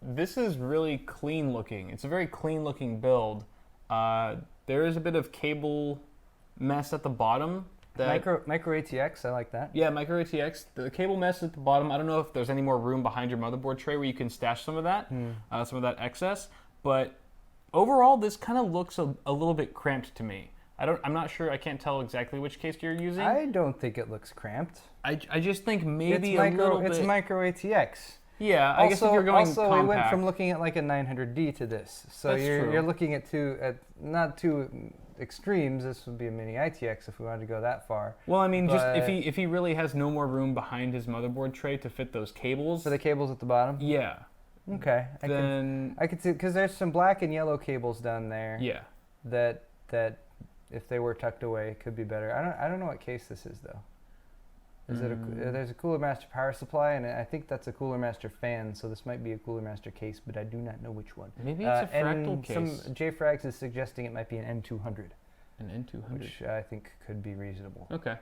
This is really clean looking. It's a very clean looking build. There is a bit of cable mess at the bottom. Micro ATX, I like that. Yeah, micro ATX. The cable mess at the bottom. I don't know if there's any more room behind your motherboard tray where you can stash some of that, some of that excess. But overall, this kind of looks a little bit cramped to me. I'm not sure. I can't tell exactly which case you're using. I don't think it looks cramped. I just think maybe a little bit. It's micro ATX. Yeah, I guess if you're going compact. We went from looking at like a 900D to this, so you're looking at not two extremes, this would be a mini ITX if we wanted to go that far. Well, I mean, just if he really has no more room behind his motherboard tray to fit those cables. For the cables at the bottom? Yeah. Okay. I could see, because there's some black and yellow cables down there. Yeah. That if they were tucked away could be better. I don't know what case this is though. Is it there's a Cooler Master power supply, and I think that's a Cooler Master fan, so this might be a Cooler Master case, but I do not know which one. Maybe it's a fractal case. Some JFrags is suggesting it might be an N200. An N200. Which I think could be reasonable. Okay.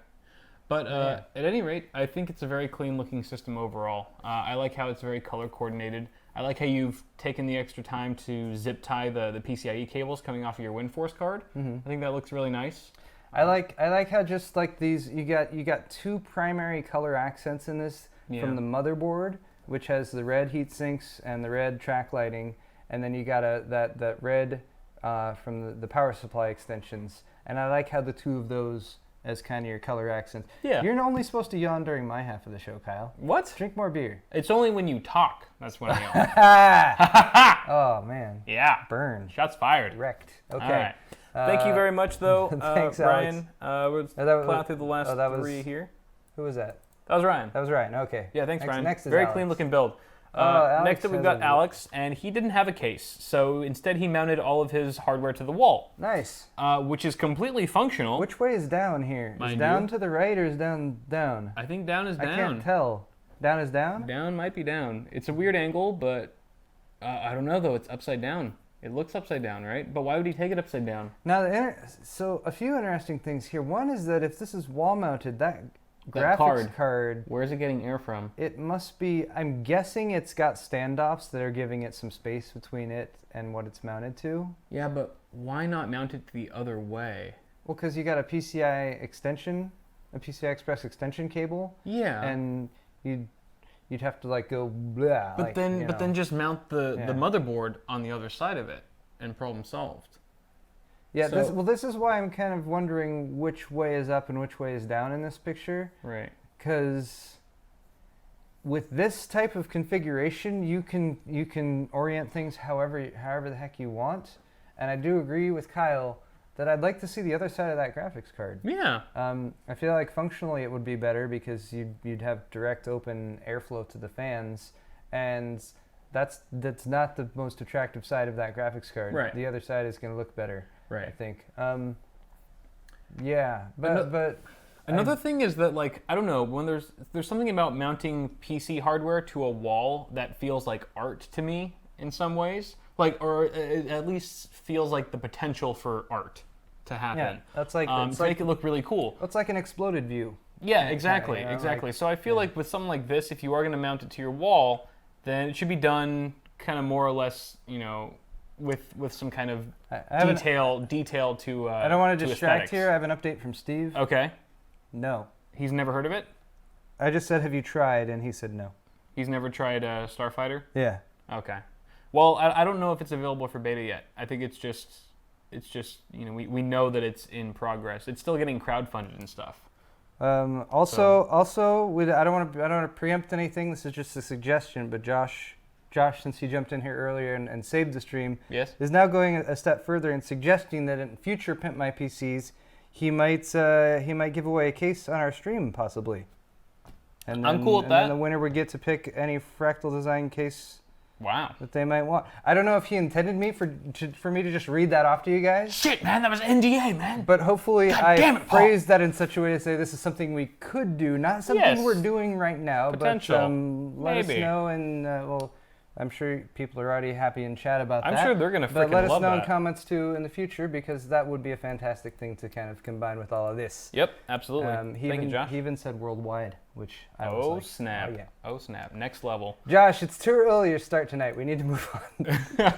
But at any rate, I think it's a very clean looking system overall. I like how it's very color coordinated. I like how you've taken the extra time to zip tie the PCIe cables coming off of your WinForce card. I think that looks really nice. I like how just like these, you got two primary color accents in this from the motherboard, which has the red heat sinks and the red track lighting, and then you got that red from the power supply extensions. And I like how the two of those as kind of your color accents. Yeah. You're only supposed to yawn during my half of the show, Kyle. What? Drink more beer. It's only when you talk. That's when I yawn. Oh man. Yeah. Burn. Shots fired. Wrecked. Okay. All right. Thank you very much, though, Thanks, Ryan. We'll plow through the last three here. Who was that? That was Ryan. That was Ryan. Okay. Yeah, thanks, Ryan. Next is very Alex. clean looking build. Next up, we've got Alex, and he didn't have a case, so instead he mounted all of his hardware to the wall. Nice. Which is completely functional. Which way is down here? Is down to the right or is down down? I think down is down. I can't tell. Down is down? Down might be down. It's a weird angle, but I don't know, though. It's upside down. It looks upside down, right? But why would he take it upside down? Now, so a few interesting things here. One is that if this is wall-mounted, that graphics card... Where's it getting air from? It must be... I'm guessing it's got standoffs that are giving it some space between it and what it's mounted to. Yeah, but why not mount it the other way? Well, because you got a PCI extension, a PCI Express extension cable. Yeah. And you'd have to like go blah. But then just mount the motherboard on the other side of it, and problem solved. Yeah. So, this is why I'm kind of wondering which way is up and which way is down in this picture. Right. Because with this type of configuration, you can orient things however the heck you want. And I do agree with Kyle that I'd like to see the other side of that graphics card. Yeah. I feel like functionally it would be better because you'd have direct open airflow to the fans, and that's not the most attractive side of that graphics card. Right. The other side is going to look better. Right. I think. Yeah, but another thing is that, like, I don't know, when there's something about mounting PC hardware to a wall that feels like art to me in some ways. Like, or it at least feels like the potential for art to happen. Yeah, that's like to make it look really cool. It's like an exploded view. Yeah, exactly, exactly. Like, so I feel like with something like this, if you are going to mount it to your wall, then it should be done kind of more or less, with some kind of detail to. I don't want to distract aesthetics. here. I have an update from Steve. Okay. No. He's never heard of it? I just said, have you tried? And he said no. He's never tried Starfighter? Yeah. Okay. Well, I don't know if it's available for beta yet. I think it's just we know that it's in progress. It's still getting crowdfunded and stuff. Also, I don't want to preempt anything. This is just a suggestion. But Josh, since he jumped in here earlier and saved the stream, yes, is now going a step further and suggesting that in future Pimp My PCs, he might give away a case on our stream possibly. And then, I'm cool with that. And then the winner would get to pick any Fractal Design case. Wow. That they might want. I don't know if he intended me for me to just read that off to you guys. Shit, man, that was NDA, man. But hopefully I phrased that in such a way to say this is something we could do, not something we're doing right now. Potential. But let us know, and I'm sure people are already happy in chat about that. I'm sure they're going to freaking love that. But let us know in comments too in the future, because that would be a fantastic thing to kind of combine with all of this. Yep, absolutely. Thank you, Josh. He even said worldwide, which I was like, snap. Oh, yeah. Oh, snap. Next level. Josh, it's too early to start tonight. We need to move on.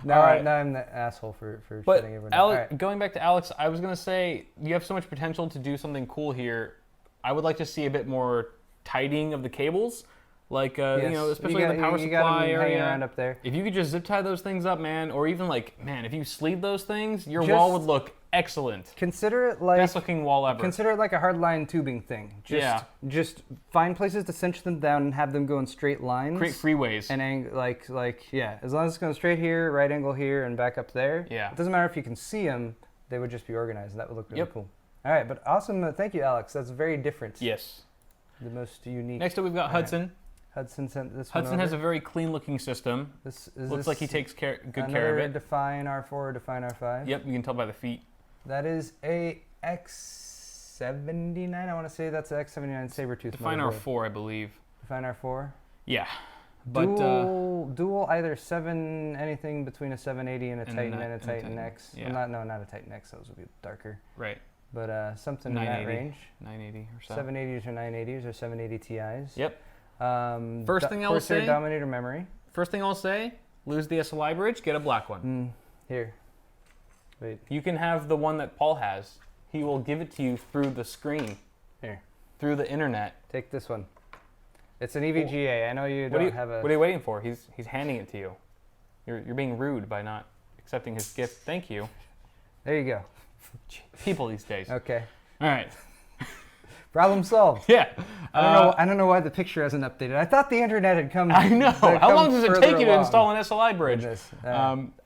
Now I'm the asshole for shutting everyone down. But going back to Alex, I was going to say, you have so much potential to do something cool here. I would like to see a bit more tidying of the cables. Like, especially in the power supply area. Around up there. If you could just zip tie those things up, man, or even if you sleeve those things, your wall would look excellent. Consider it like... Best looking wall ever. Consider it like a hardline tubing thing. Just find places to cinch them down and have them go in straight lines. Create freeways. And as long as it's going straight here, right angle here, and back up there. Yeah. It doesn't matter if you can see them, they would just be organized. That would look really cool. All right, but awesome. Thank you, Alex. That's very different. Yes. The most unique. Next up, we've got Hudson. Right. Hudson sent this Hudson one over. has a very clean-looking system. Looks like he takes good care of it. Define R4, Define R5. Yep, you can tell by the feet. That is a X79. I want to say that's an X79 Sabertooth. Define R4, I believe. Define R4. Yeah, but dual either 7 anything between a 780 and a Titan and a Titan X. Yeah. Well, not a Titan X. Those would be darker. Right. But something in that range. 980 or so. 780s or 980s or 780 Ti's. Yep. First thing I will say. Dominator memory. First thing I'll say. Lose the SLI bridge. Get a black one. Here. Wait. You can have the one that Paul has. He will give it to you through the screen. Here. Through the internet. Take this one. It's an EVGA. I know you don't have a... What are you waiting for? He's handing it to you. You're being rude by not accepting his gift. Thank you. There you go. People these days. Okay. All right. Problem solved. Yeah. I don't know why the picture hasn't updated. I thought the internet had come. I know. How long does it take you to install an SLI bridge?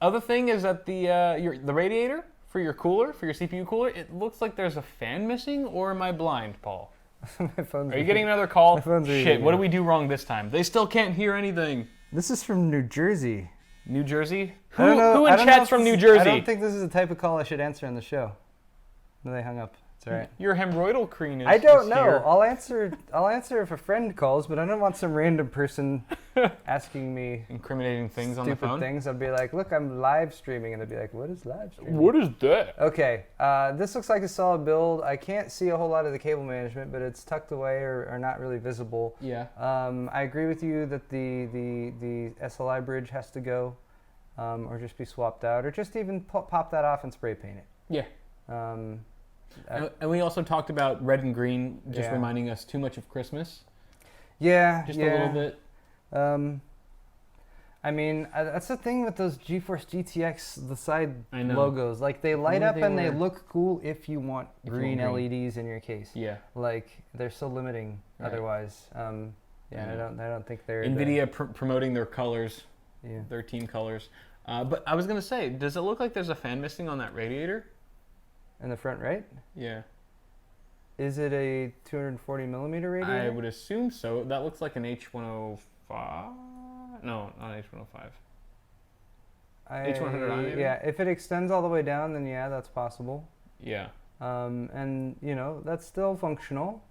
Other thing is that the radiator for your cooler, for your CPU cooler, it looks like there's a fan missing, or am I blind, Paul? My phone's Are you getting another call? My phone's Shit, what did we do wrong this time? They still can't hear anything. This is from New Jersey. New Jersey? Who in chat's from New Jersey? I don't think this is the type of call I should answer on the show. No, they hung up. It's all right. Your hemorrhoidal cream is I don't know. Here. I'll answer if a friend calls, but I don't want some random person asking me incriminating things on the phone. Stupid things. I'll be like, look, I'm live streaming, and they'll be like, what is live streaming? What is that? Okay, this looks like a solid build. I can't see a whole lot of the cable management, but it's tucked away or not really visible. Yeah. I agree with you that the SLI bridge has to go, or just be swapped out, or just even pop that off and spray paint it. Yeah. And we also talked about red and green, just reminding us too much of Christmas. Yeah, just a little bit. I mean, that's the thing with those GeForce GTX, the side logos. Like, they light up and they look cool if you want green LEDs in your case. Yeah. Like, they're so limiting otherwise. I don't think they're... NVIDIA promoting their colors, their team colors. But I was going to say, does it look like there's a fan missing on that radiator? In the front right? Yeah. Is it a 240 millimeter radiator? I would assume so. That looks like an H105. No, not H105. H100 maybe? Yeah, if it extends all the way down, then yeah, that's possible. Yeah. And, you know, that's still functional.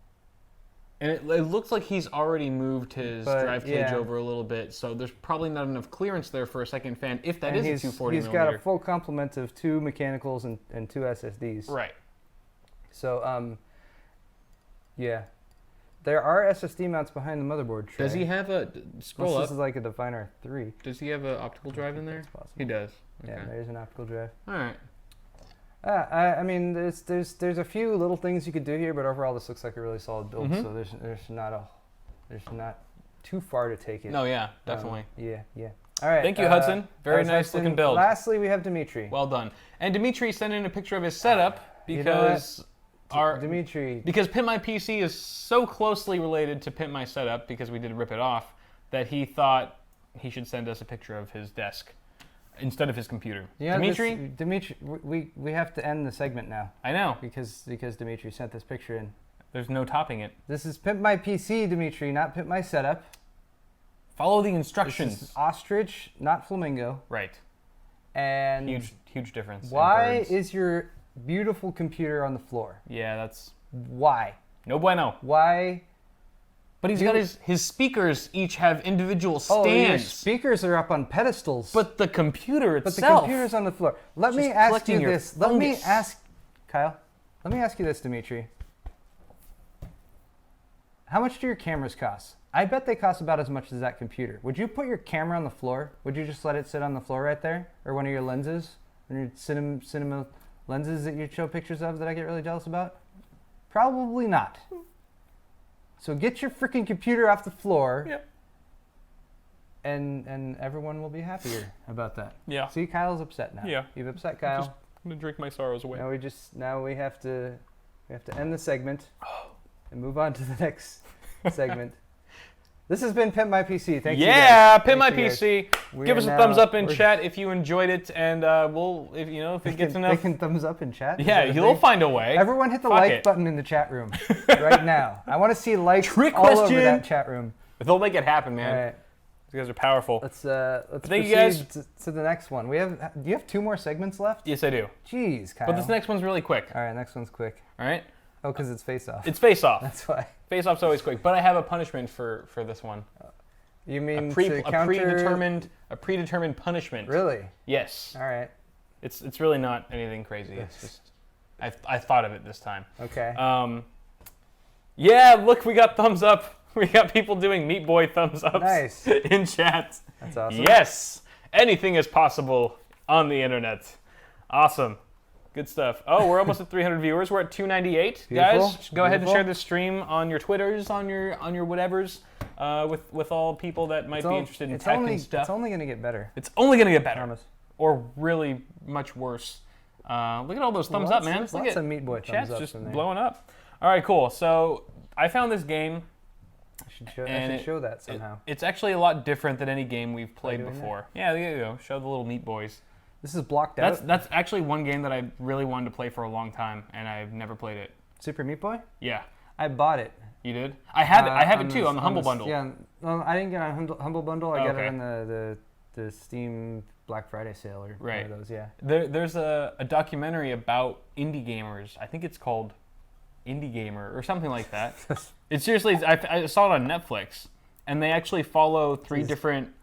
And it looks like he's already moved his drive cage over a little bit, so there's probably not enough clearance there for a second fan, if that is a 240 He's got a full complement of 2 mechanicals and 2 SSDs. Right. So, yeah. There are SSD mounts behind the motherboard tray. Does he have a... Scroll up. This is like a Definer 3. Does he have an optical drive in there? That's possible. He does. Okay. Yeah, there's an optical drive. All right. I mean, there's a few little things you could do here, but overall this looks like a really solid build. So there's not too far to take it. No, yeah, definitely. Yeah. All right. Thank you, Hudson. Very nice looking build. Lastly, we have Dimitri. Well done. And Dimitri sent in a picture of his setup because because Pimp My PC is so closely related to Pimp My Setup, because we did Rip It Off, that he thought he should send us a picture of his desk instead of his computer. Yeah, Dimitri, we have to end the segment now. I know. Because Dimitri sent this picture in. There's no topping it. This is Pimp My PC, Dimitri, not Pimp My Setup. Follow the instructions. This is ostrich, not flamingo. Right. And huge difference. Why is your beautiful computer on the floor? Yeah, that's... Why? No bueno. Why? But he's got his speakers each have individual stands. Oh, your speakers are up on pedestals. But the computer itself... But the computer's on the floor. Let me ask you this. Let me ask you this, Dimitri. How much do your cameras cost? I bet they cost about as much as that computer. Would you put your camera on the floor? Would you just let it sit on the floor right there? Or one of your lenses? One of your cinema lenses that you show pictures of that I get really jealous about? Probably not. So get your freaking computer off the floor. Yep. And everyone will be happier about that. Yeah. See, Kyle's upset now. Yeah. You've upset Kyle. I'm gonna drink my sorrows away. Now we have to end the segment and move on to the next segment. This has been Pimp My PC. Thank you. Yeah, Pimp My PC. Give us a thumbs up in chat if you enjoyed it, and if it gets enough. They can thumbs up in chat? Yeah, you'll find a way. Everyone hit the like button in the chat room right now. I want to see likes all over that chat room. They'll make it happen, man. All right. You guys are powerful. Let's proceed you guys to the next one. Do you have 2 more segments left? Yes, I do. Jeez, Kyle. But this next one's really quick. All right, next one's quick. All right. Oh, because it's face-off. It's face-off. That's why. Face-off's always quick, but I have a punishment for this one. You mean a predetermined punishment? Really? Yes. All right. It's really not anything crazy. It's just I thought of it this time. Okay. Yeah, look, we got thumbs up. We got people doing Meat Boy thumbs ups nice. in chat. That's awesome. Yes, anything is possible on the internet. Awesome. Good stuff. Oh, we're almost at 300 viewers. We're at 298. Guys, go ahead and share this stream on your Twitters, on your whatevers, with all people that might be interested in tech and stuff. It's only going to get better. It's only going to get better. Promise. Or really much worse. Look at all those thumbs up, man. Lots of Meat Boy thumbs up just in there. blowing up. All right, cool. So I found this game. I should show that somehow. It's actually a lot different than any game we've played before. Yeah, there you go. Show the little Meat Boys. This is blocked out. That's actually one game that I really wanted to play for a long time, and I've never played it. Super Meat Boy? Yeah. I bought it. You did? I have it. I have it too on the Humble Bundle. Yeah. Well, I didn't get it on Humble Bundle. I got it on the Steam Black Friday sale or one of those. Yeah. There's a documentary about indie gamers. I think it's called Indie Gamer or something like that. It's seriously. I saw it on Netflix, and they actually follow three different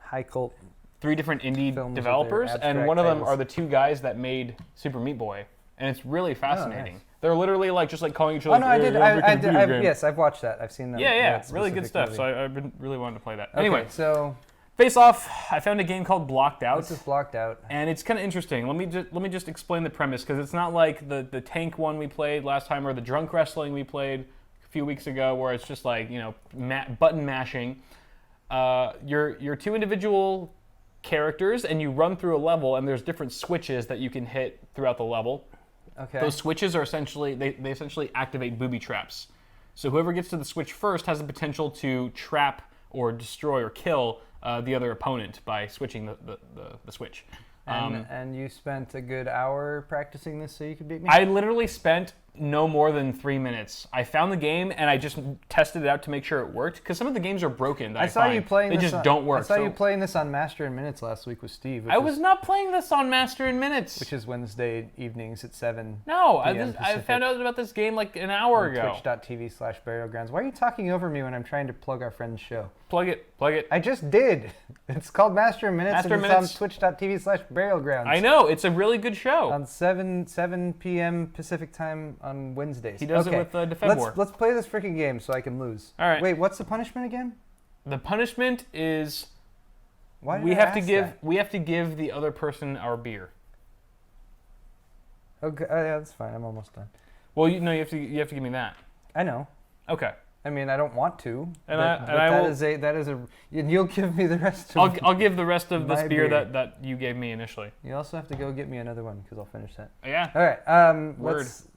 indie developers, and one of them are the 2 guys that made Super Meat Boy, and it's really fascinating. Oh, nice. They're literally just calling each other. Oh no, I did. Yes, I've watched that. I've seen that. Yeah, really good stuff. So I've been really wanting to play that. Okay, anyway, so face-off. I found a game called Blocked Out. This is Blocked Out, and it's kind of interesting. Let me just explain the premise, because it's not like the tank one we played last time or the drunk wrestling we played a few weeks ago, where it's just button mashing. You're 2 individual characters, and you run through a level, and there's different switches that you can hit throughout the level. Okay. Those switches are essentially they essentially activate booby traps. So whoever gets to the switch first has the potential to trap or destroy or kill the other opponent by switching the switch. And you spent a good hour practicing this so you could beat me? I literally spent no more than 3 minutes. I found the game and I just tested it out to make sure it worked, because some of the games are broken that I saw you playing they this just don't work. I saw you playing this on Master in Minutes last week with Steve. I was not playing this on Master in Minutes. Which is Wednesday evenings at 7. No, I found out about this game like an hour ago. Twitch.tv/burialgrounds. Why are you talking over me when I'm trying to plug our friend's show? Plug it. I just did. It's called Master in Minutes, and it's on twitch.tv/burialgrounds. I know, it's a really good show. On 7 p.m. Pacific time on Wednesdays. He does it with Defend War. Let's play this freaking game so I can lose. All right. Wait, what's the punishment again? The punishment is we have to give the other person our beer. Okay, yeah, that's fine. I'm almost done. Well, you have to give me that. I know. Okay. I mean, I don't want to. That is a. You'll give me the rest of. I'll give the rest of this beer that you gave me initially. You also have to go get me another one because I'll finish that. Yeah. All right.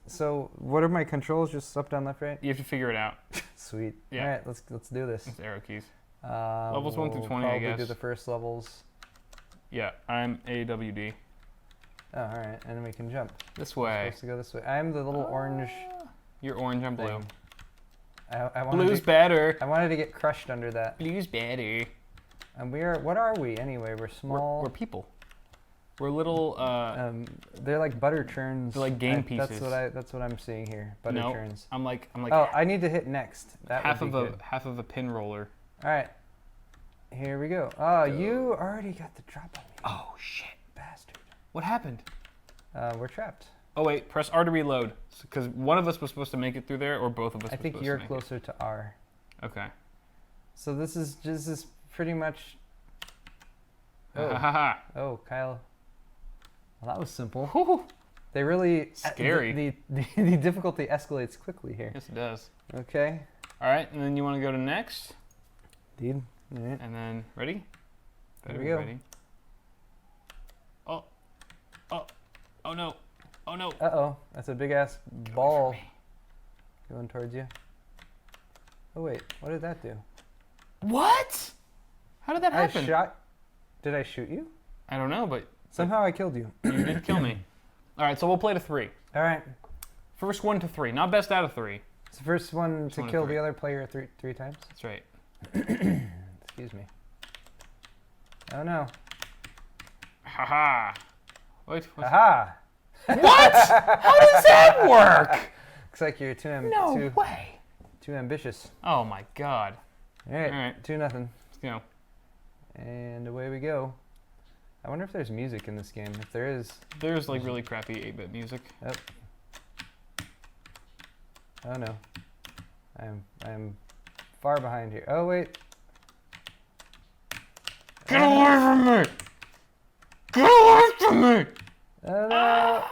So what are my controls? Just up, down, left, right. You have to figure it out. Sweet. Yeah. All right. Let's do this. It's arrow keys. Levels 1 through 20, I guess. Do the first levels. Yeah, I'm AWD. Oh, all right, and then we can jump. This way. We're supposed to go this way. I'm the little orange. You're orange. I'm blue. Blue's better. I wanted to get crushed under that. Blue's better. And what are we anyway? We're small. We're people. We're little. They're like butter churns. They're like game pieces. That's what I'm seeing here. Butter churns. I'm like. Oh, I need to hit next. That half of a pin roller. All right. Here we go. Oh, you already got the drop on me. Oh shit, bastard. What happened? We're trapped. Oh wait, press R to reload. Because one of us was supposed to make it through there, or both of us. I think you're closer to R. Okay. So this is pretty much. Oh. Oh, Kyle. Well, that was simple. Whew. They really scary. The difficulty escalates quickly here. Yes, it does. Okay. All right, and then you want to go to next. Indeed. All right. And then ready? There we go. Ready. Oh no. Oh no. Uh-oh. That's a big ass ball going towards you. Oh wait, what did that do? What? How did that happen? I shot Did I shoot you? I don't know, but somehow I killed you. You did kill me. All right, so we'll play to 3. All right. First one to 3, not best out of 3. It's the first one to kill the other player three times? That's right. Excuse me. Oh, no. Haha. Wait. Haha. What? How does that work? Looks like you're too ambitious. Oh, my God. All right. 2-0. Let's go. And away we go. I wonder if there's music in this game. If there is... There's like really crappy 8-bit music. Oh. Oh no. I'm far behind here. Oh wait. Get away from me! Get away from me! Oh no.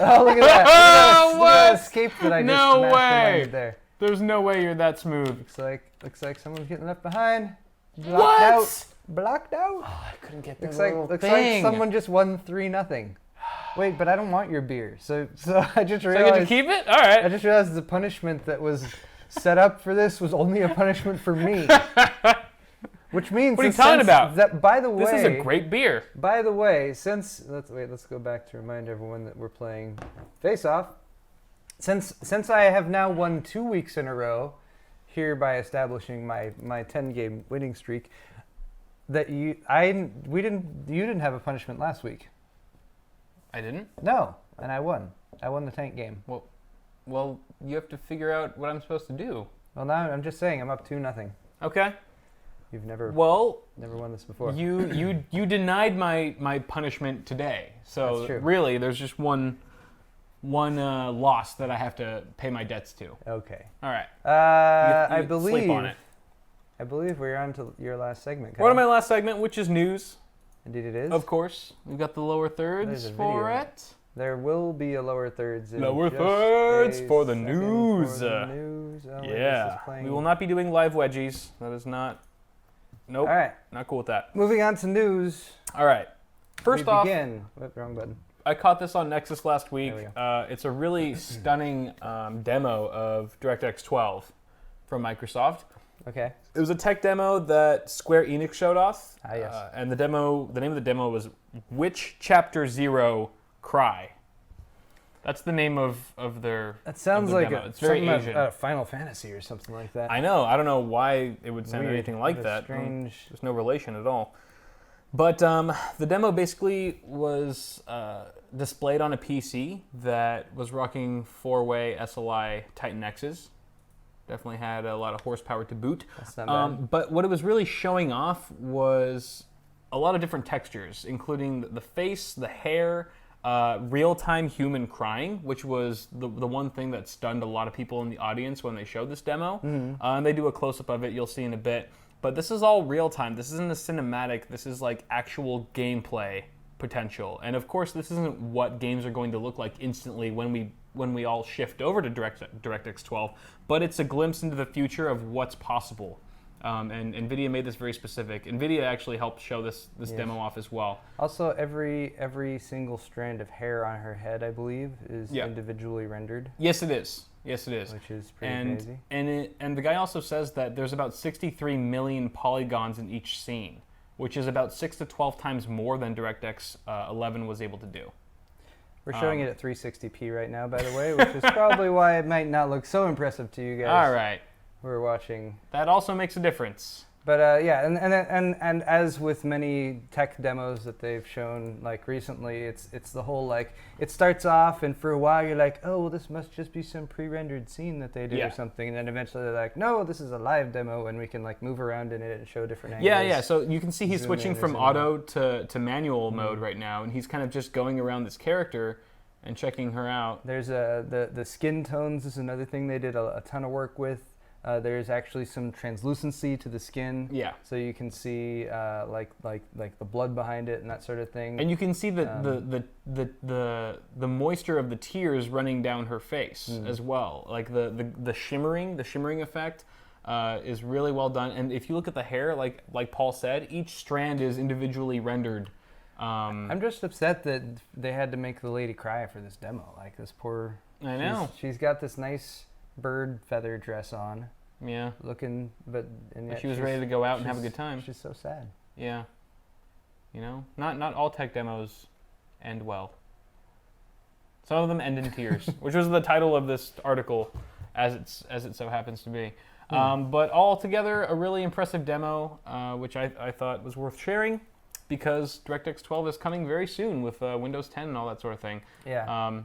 Oh, look at that. Look at that escape that I just masterminded there. There's no way you're that smooth. Looks like someone's getting left behind. Blocked out. Oh, I couldn't get this Looks like someone just won 3-0. Wait, but I don't want your beer. So I just realized. So I get to keep it? All right. I just realized the punishment that was set up for this was only a punishment for me. Which means. What are you talking about? That, by the way, this is a great beer. By the way, let's go back to remind everyone that we're playing FACEOFF. Since I have now won 2 weeks in a row, hereby establishing my 10-game winning streak, that you didn't have a punishment last week. I didn't? No, and I won. I won the tank game. Well, you have to figure out what I'm supposed to do. Well, now I'm just saying I'm up 2-0. Okay. You've never won this before. You denied my punishment today. So That's true. Really, there's just one loss that I have to pay my debts to. Okay. All right. I believe. Sleep on it. I believe we're on to your last segment. Kyle. We're on my last segment, which is news. Indeed, it is. Of course, we've got the lower thirds for it. There will be a lower thirds. Lower thirds for the news. Oh, yeah. We will not be doing live wedgies. That is not. Nope. All right. Not cool with that. Moving on to news. All right. First off. Wrong button. I caught this on Nexus last week. It's a really stunning demo of DirectX 12 from Microsoft. Okay. It was a tech demo that Square Enix showed off. Yes. And the name of the demo was Which Chapter 0 Cry. That's the name of their. That sounds like it's very Asian. Final Fantasy or something like that. I know. I don't know why it would sound anything like that. Strange. There's no relation at all. But the demo basically was displayed on a PC that was rocking 4-way SLI Titan X's. Definitely had a lot of horsepower to boot. That's not bad. But what it was really showing off was a lot of different textures, including the face, the hair, real-time human crying, which was the one thing that stunned a lot of people in the audience when they showed this demo. Mm-hmm. And they do a close-up of it, you'll see in a bit. But this is all real-time. This isn't a cinematic. This is like actual gameplay potential. And of course, this isn't what games are going to look like instantly when we all shift over to DirectX 12, but it's a glimpse into the future of what's possible. And NVIDIA made this very specific. NVIDIA actually helped show this demo off as well. Also, every single strand of hair on her head, I believe, is individually rendered. Yes, it is. Yes, it is. Which is pretty crazy. And the guy also says that there's about 63 million polygons in each scene, which is about 6 to 12 times more than DirectX 11 was able to do. We're showing it at 360p right now, by the way, which is probably why it might not look so impressive to you guys. All right. We're watching. That also makes a difference. But yeah, and as with many tech demos that they've shown like recently, it's the whole like it starts off and for a while you're like, oh well, this must just be some pre-rendered scene that they did or something, and then eventually they're like, no, this is a live demo and we can like move around in it and show different angles. Yeah. So you can see he's switching from auto to manual mode right now, and he's kind of just going around this character and checking her out. There's the skin tones is another thing they did a ton of work with. There's actually some translucency to the skin, so you can see like the blood behind it and that sort of thing. And you can see the moisture of the tears running down her face as well. Like the shimmering effect is really well done. And if you look at the hair, like Paul said, each strand is individually rendered. I'm just upset that they had to make the lady cry for this demo. Like this poor. I know. She's got this nice bird feather dress on. Yeah. Looking, but and yet she was ready to go out and have a good time. She's so sad. Yeah. You know, not all tech demos end well. Some of them end in tears, which was the title of this article, as it so happens to be. But altogether, a really impressive demo, which I thought was worth sharing, because DirectX 12 is coming very soon with Windows 10 and all that sort of thing. Yeah.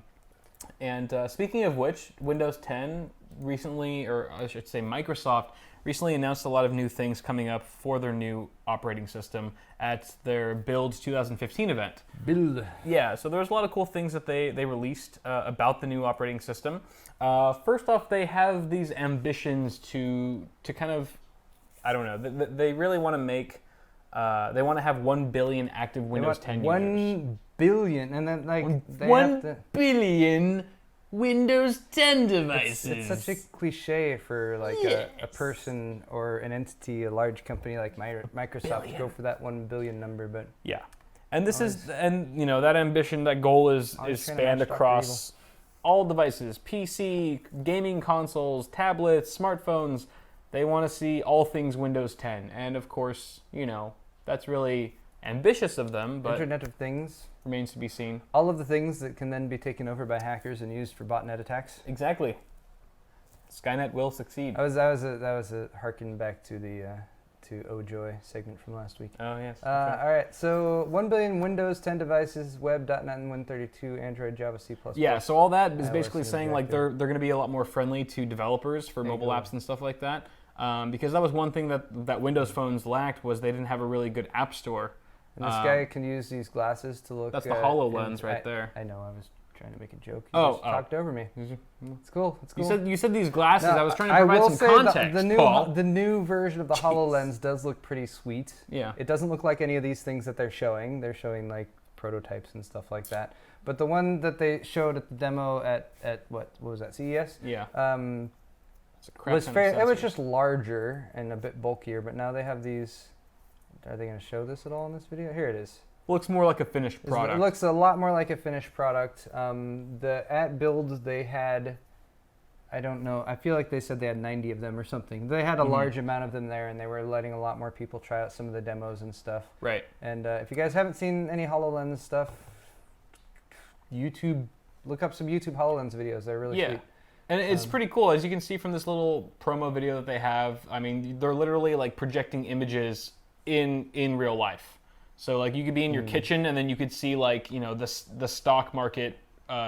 And speaking of which, Windows 10 recently, or I should say Microsoft, recently announced a lot of new things coming up for their new operating system at their Build 2015 event. Build. Yeah, so there was a lot of cool things that they released about the new operating system. First off, they have these ambitions to kind of, I don't know, they really want to make, they want to have 1 billion active Windows 10 users. 1 billion, and then like they 1 have to, billion Windows 10 devices. It's such a cliche for like a person or an entity, a large company like Microsoft to go for that 1 billion number, but yeah. And this is, and you know, that ambition, that goal is spanned across all devices, PC, gaming consoles, tablets, smartphones. They want to see all things Windows 10. And of course, you know, that's really ambitious of them, but Internet of Things remains to be seen. All of the things that can then be taken over by hackers and used for botnet attacks. Exactly. Skynet will succeed. That was a harken back to the to Oh Joy segment from last week. Oh yes. All right, so 1 billion Windows 10 devices, web, .NET and Win32, Android, Java, C++. Yeah, so all that is basically iOS saying like they're going to be a lot more friendly to developers for mobile apps and stuff like that. Because that was one thing that Windows phones lacked, was they didn't have a really good app store. And this guy can use these glasses to look. That's the HoloLens right there. I know. I was trying to make a joke. You just talked over me. It's cool. It's cool. You said these glasses. No, I was trying to provide some context. The new version of the HoloLens does look pretty sweet. Yeah. It doesn't look like any of these things that they're showing. They're showing like prototypes and stuff like that. But the one that they showed at the demo at what was that, CES? Yeah. It was just larger and a bit bulkier. But now they have these. Are they going to show this at all in this video? Here it is. Looks more like a finished product. It looks a lot more like a finished product. At Build, they had, I don't know, I feel like they said they had 90 of them or something. They had a large amount of them there, and they were letting a lot more people try out some of the demos and stuff. Right. And if you guys haven't seen any HoloLens stuff, look up some YouTube HoloLens videos. They're really sweet. And it's pretty cool. As you can see from this little promo video that they have, I mean, they're literally like projecting images in real life. So like you could be in your kitchen, and then you could see like, you know, the stock market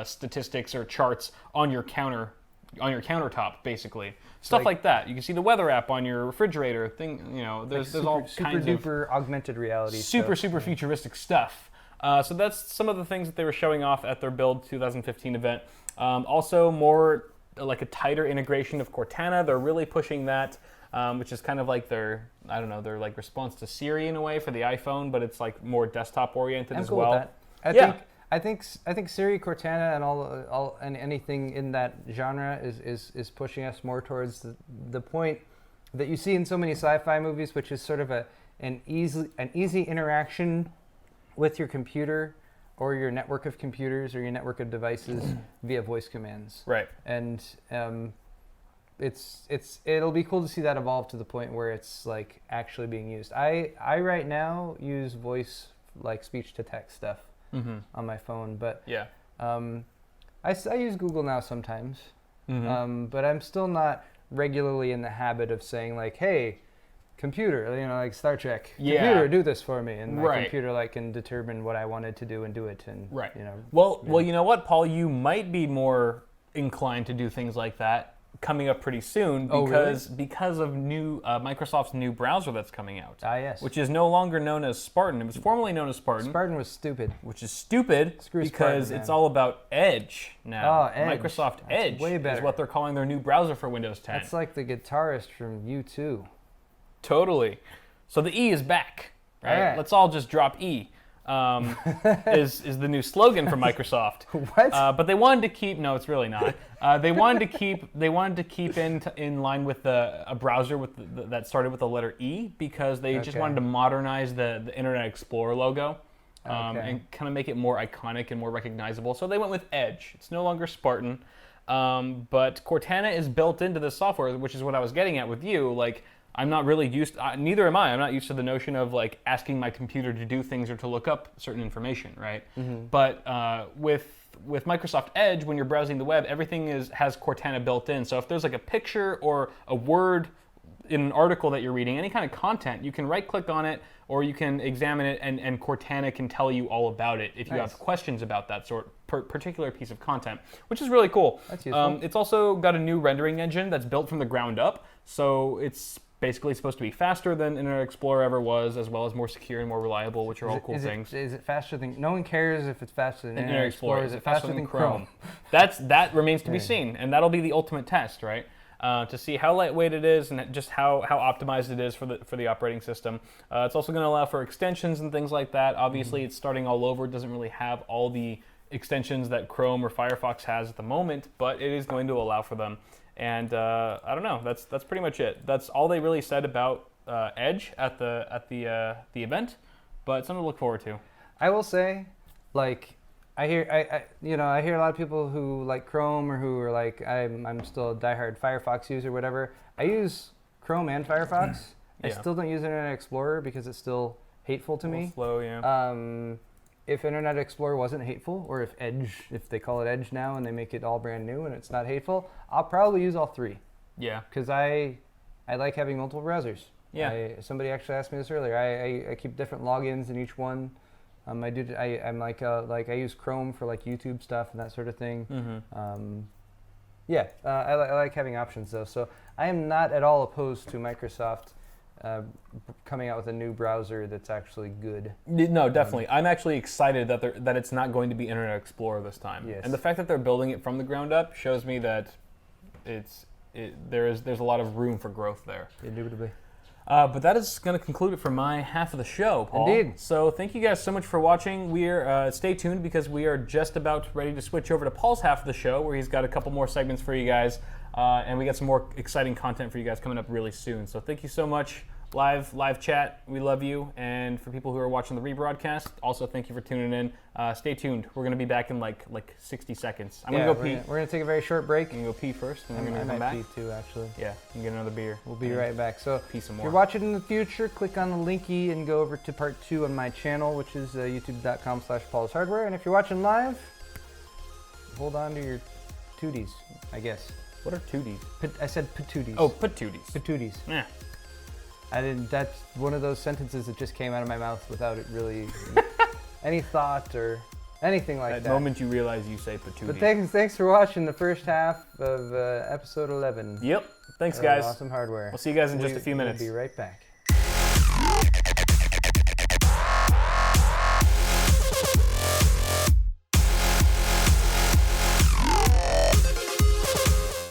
statistics or charts on your countertop, basically. Stuff like that. You can see the weather app on your refrigerator. You know, there's all kinds of super augmented reality. Super futuristic stuff. So that's some of the things that they were showing off at their Build 2015 event. Also more like a tighter integration of Cortana. They're really pushing that. Which is kind of like their like response to Siri in a way for the iPhone, but it's like more desktop oriented as well. With that. I think Siri, Cortana, and all and anything in that genre is pushing us more towards the point that you see in so many sci-fi movies, which is sort of an easy interaction with your computer or your network of computers or your network of devices via voice commands. Right. And it'll be cool to see that evolve to the point where it's like actually being used. I right now use voice, like speech to text stuff on my phone, but I use Google now sometimes, but I'm still not regularly in the habit of saying like, hey, computer, you know, like Star Trek, computer, do this for me, and my computer like can determine what I wanted to do and do it, and you know. Well, you know what, Paul, you might be more inclined to do things like that coming up pretty soon because of new Microsoft's new browser that's coming out. Yes. Which is no longer known as Spartan. It was formerly known as Spartan. Spartan was stupid. Which is stupid because it's all about Edge now. Oh, Edge. Microsoft Edge way better. is what they're calling their new browser for Windows 10. That's like the guitarist from U2. Totally. So the E is back, right? All right. Let's all just drop E. Is the new slogan for Microsoft. What? But they wanted to keep. No, it's really not. They wanted to keep in line with a browser with that started with the letter E, because they just wanted to modernize the Internet Explorer logo and kind of make it more iconic and more recognizable. So they went with Edge. It's no longer Spartan, but Cortana is built into the software, which is what I was getting at with you. Like, I'm not really used, neither am I. I'm not used to the notion of like asking my computer to do things or to look up certain information, right? But with Microsoft Edge, when you're browsing the web, everything has Cortana built in. So if there's like a picture or a word in an article that you're reading, any kind of content, you can right-click on it or you can examine it, and Cortana can tell you all about it if you have questions about that particular piece of content, which is really cool. That's useful. It's also got a new rendering engine that's built from the ground up, so it's basically supposed to be faster than Internet Explorer ever was, as well as more secure and more reliable, which are all cool things. Is it faster than? No one cares if it's faster than Internet Explorer. Is it faster than Chrome? That remains to be seen, and that'll be the ultimate test, right? To see how lightweight it is and just how optimized it is for the operating system. It's also going to allow for extensions and things like that. Obviously, it's starting all over. It doesn't really have all the extensions that Chrome or Firefox has at the moment, but it is going to allow for them. And I don't know. That's pretty much it. That's all they really said about Edge at the event, but something to look forward to. I will say, like, I hear a lot of people who like Chrome or who are like, I'm still a diehard Firefox user, whatever. I use Chrome and Firefox. I still don't use Internet Explorer because it's still hateful to me. Slow, yeah. If Internet Explorer wasn't hateful, or if they call it Edge now and they make it all brand new and it's not hateful, I'll probably use all three. Yeah. Because I like having multiple browsers. Yeah. Somebody actually asked me this earlier. I keep different logins in each one. I'm like I use Chrome for like YouTube stuff and that sort of thing. I like having options though. So I am not at all opposed to Microsoft coming out with a new browser that's actually good. No, definitely. I'm actually excited that it's not going to be Internet Explorer this time. Yes. And the fact that they're building it from the ground up shows me that there's a lot of room for growth there. Indubitably. But that is going to conclude it for my half of the show, Paul. Indeed. So thank you guys so much for watching. We're stay tuned because we are just about ready to switch over to Paul's half of the show, where he's got a couple more segments for you guys, and we got some more exciting content for you guys coming up really soon. So thank you so much. Live chat, we love you. And for people who are watching the rebroadcast, also thank you for tuning in. Stay tuned. We're going to be back in like 60 seconds. I'm going to go pee. We're going to take a very short break. I'm going to go pee first, and then we're I going to come might back. pee too, actually. Yeah, you can get another beer. We'll be right back. So pee some if more. you're watching in the future, click on the linky and go over to part 2 on my channel, which is youtube.com/paulshardware. And if you're watching live, hold on to your tooties, I guess. What are tooties? I said patooties. Oh, patooties. Patooties. Yeah. That's one of those sentences that just came out of my mouth without it really any thought or anything like that. That moment you realize you say patootie. But thanks for watching the first half of episode 11. Yep. Thanks, guys. Awesome Hardware. We'll see you guys in just a few minutes. We'll be right back.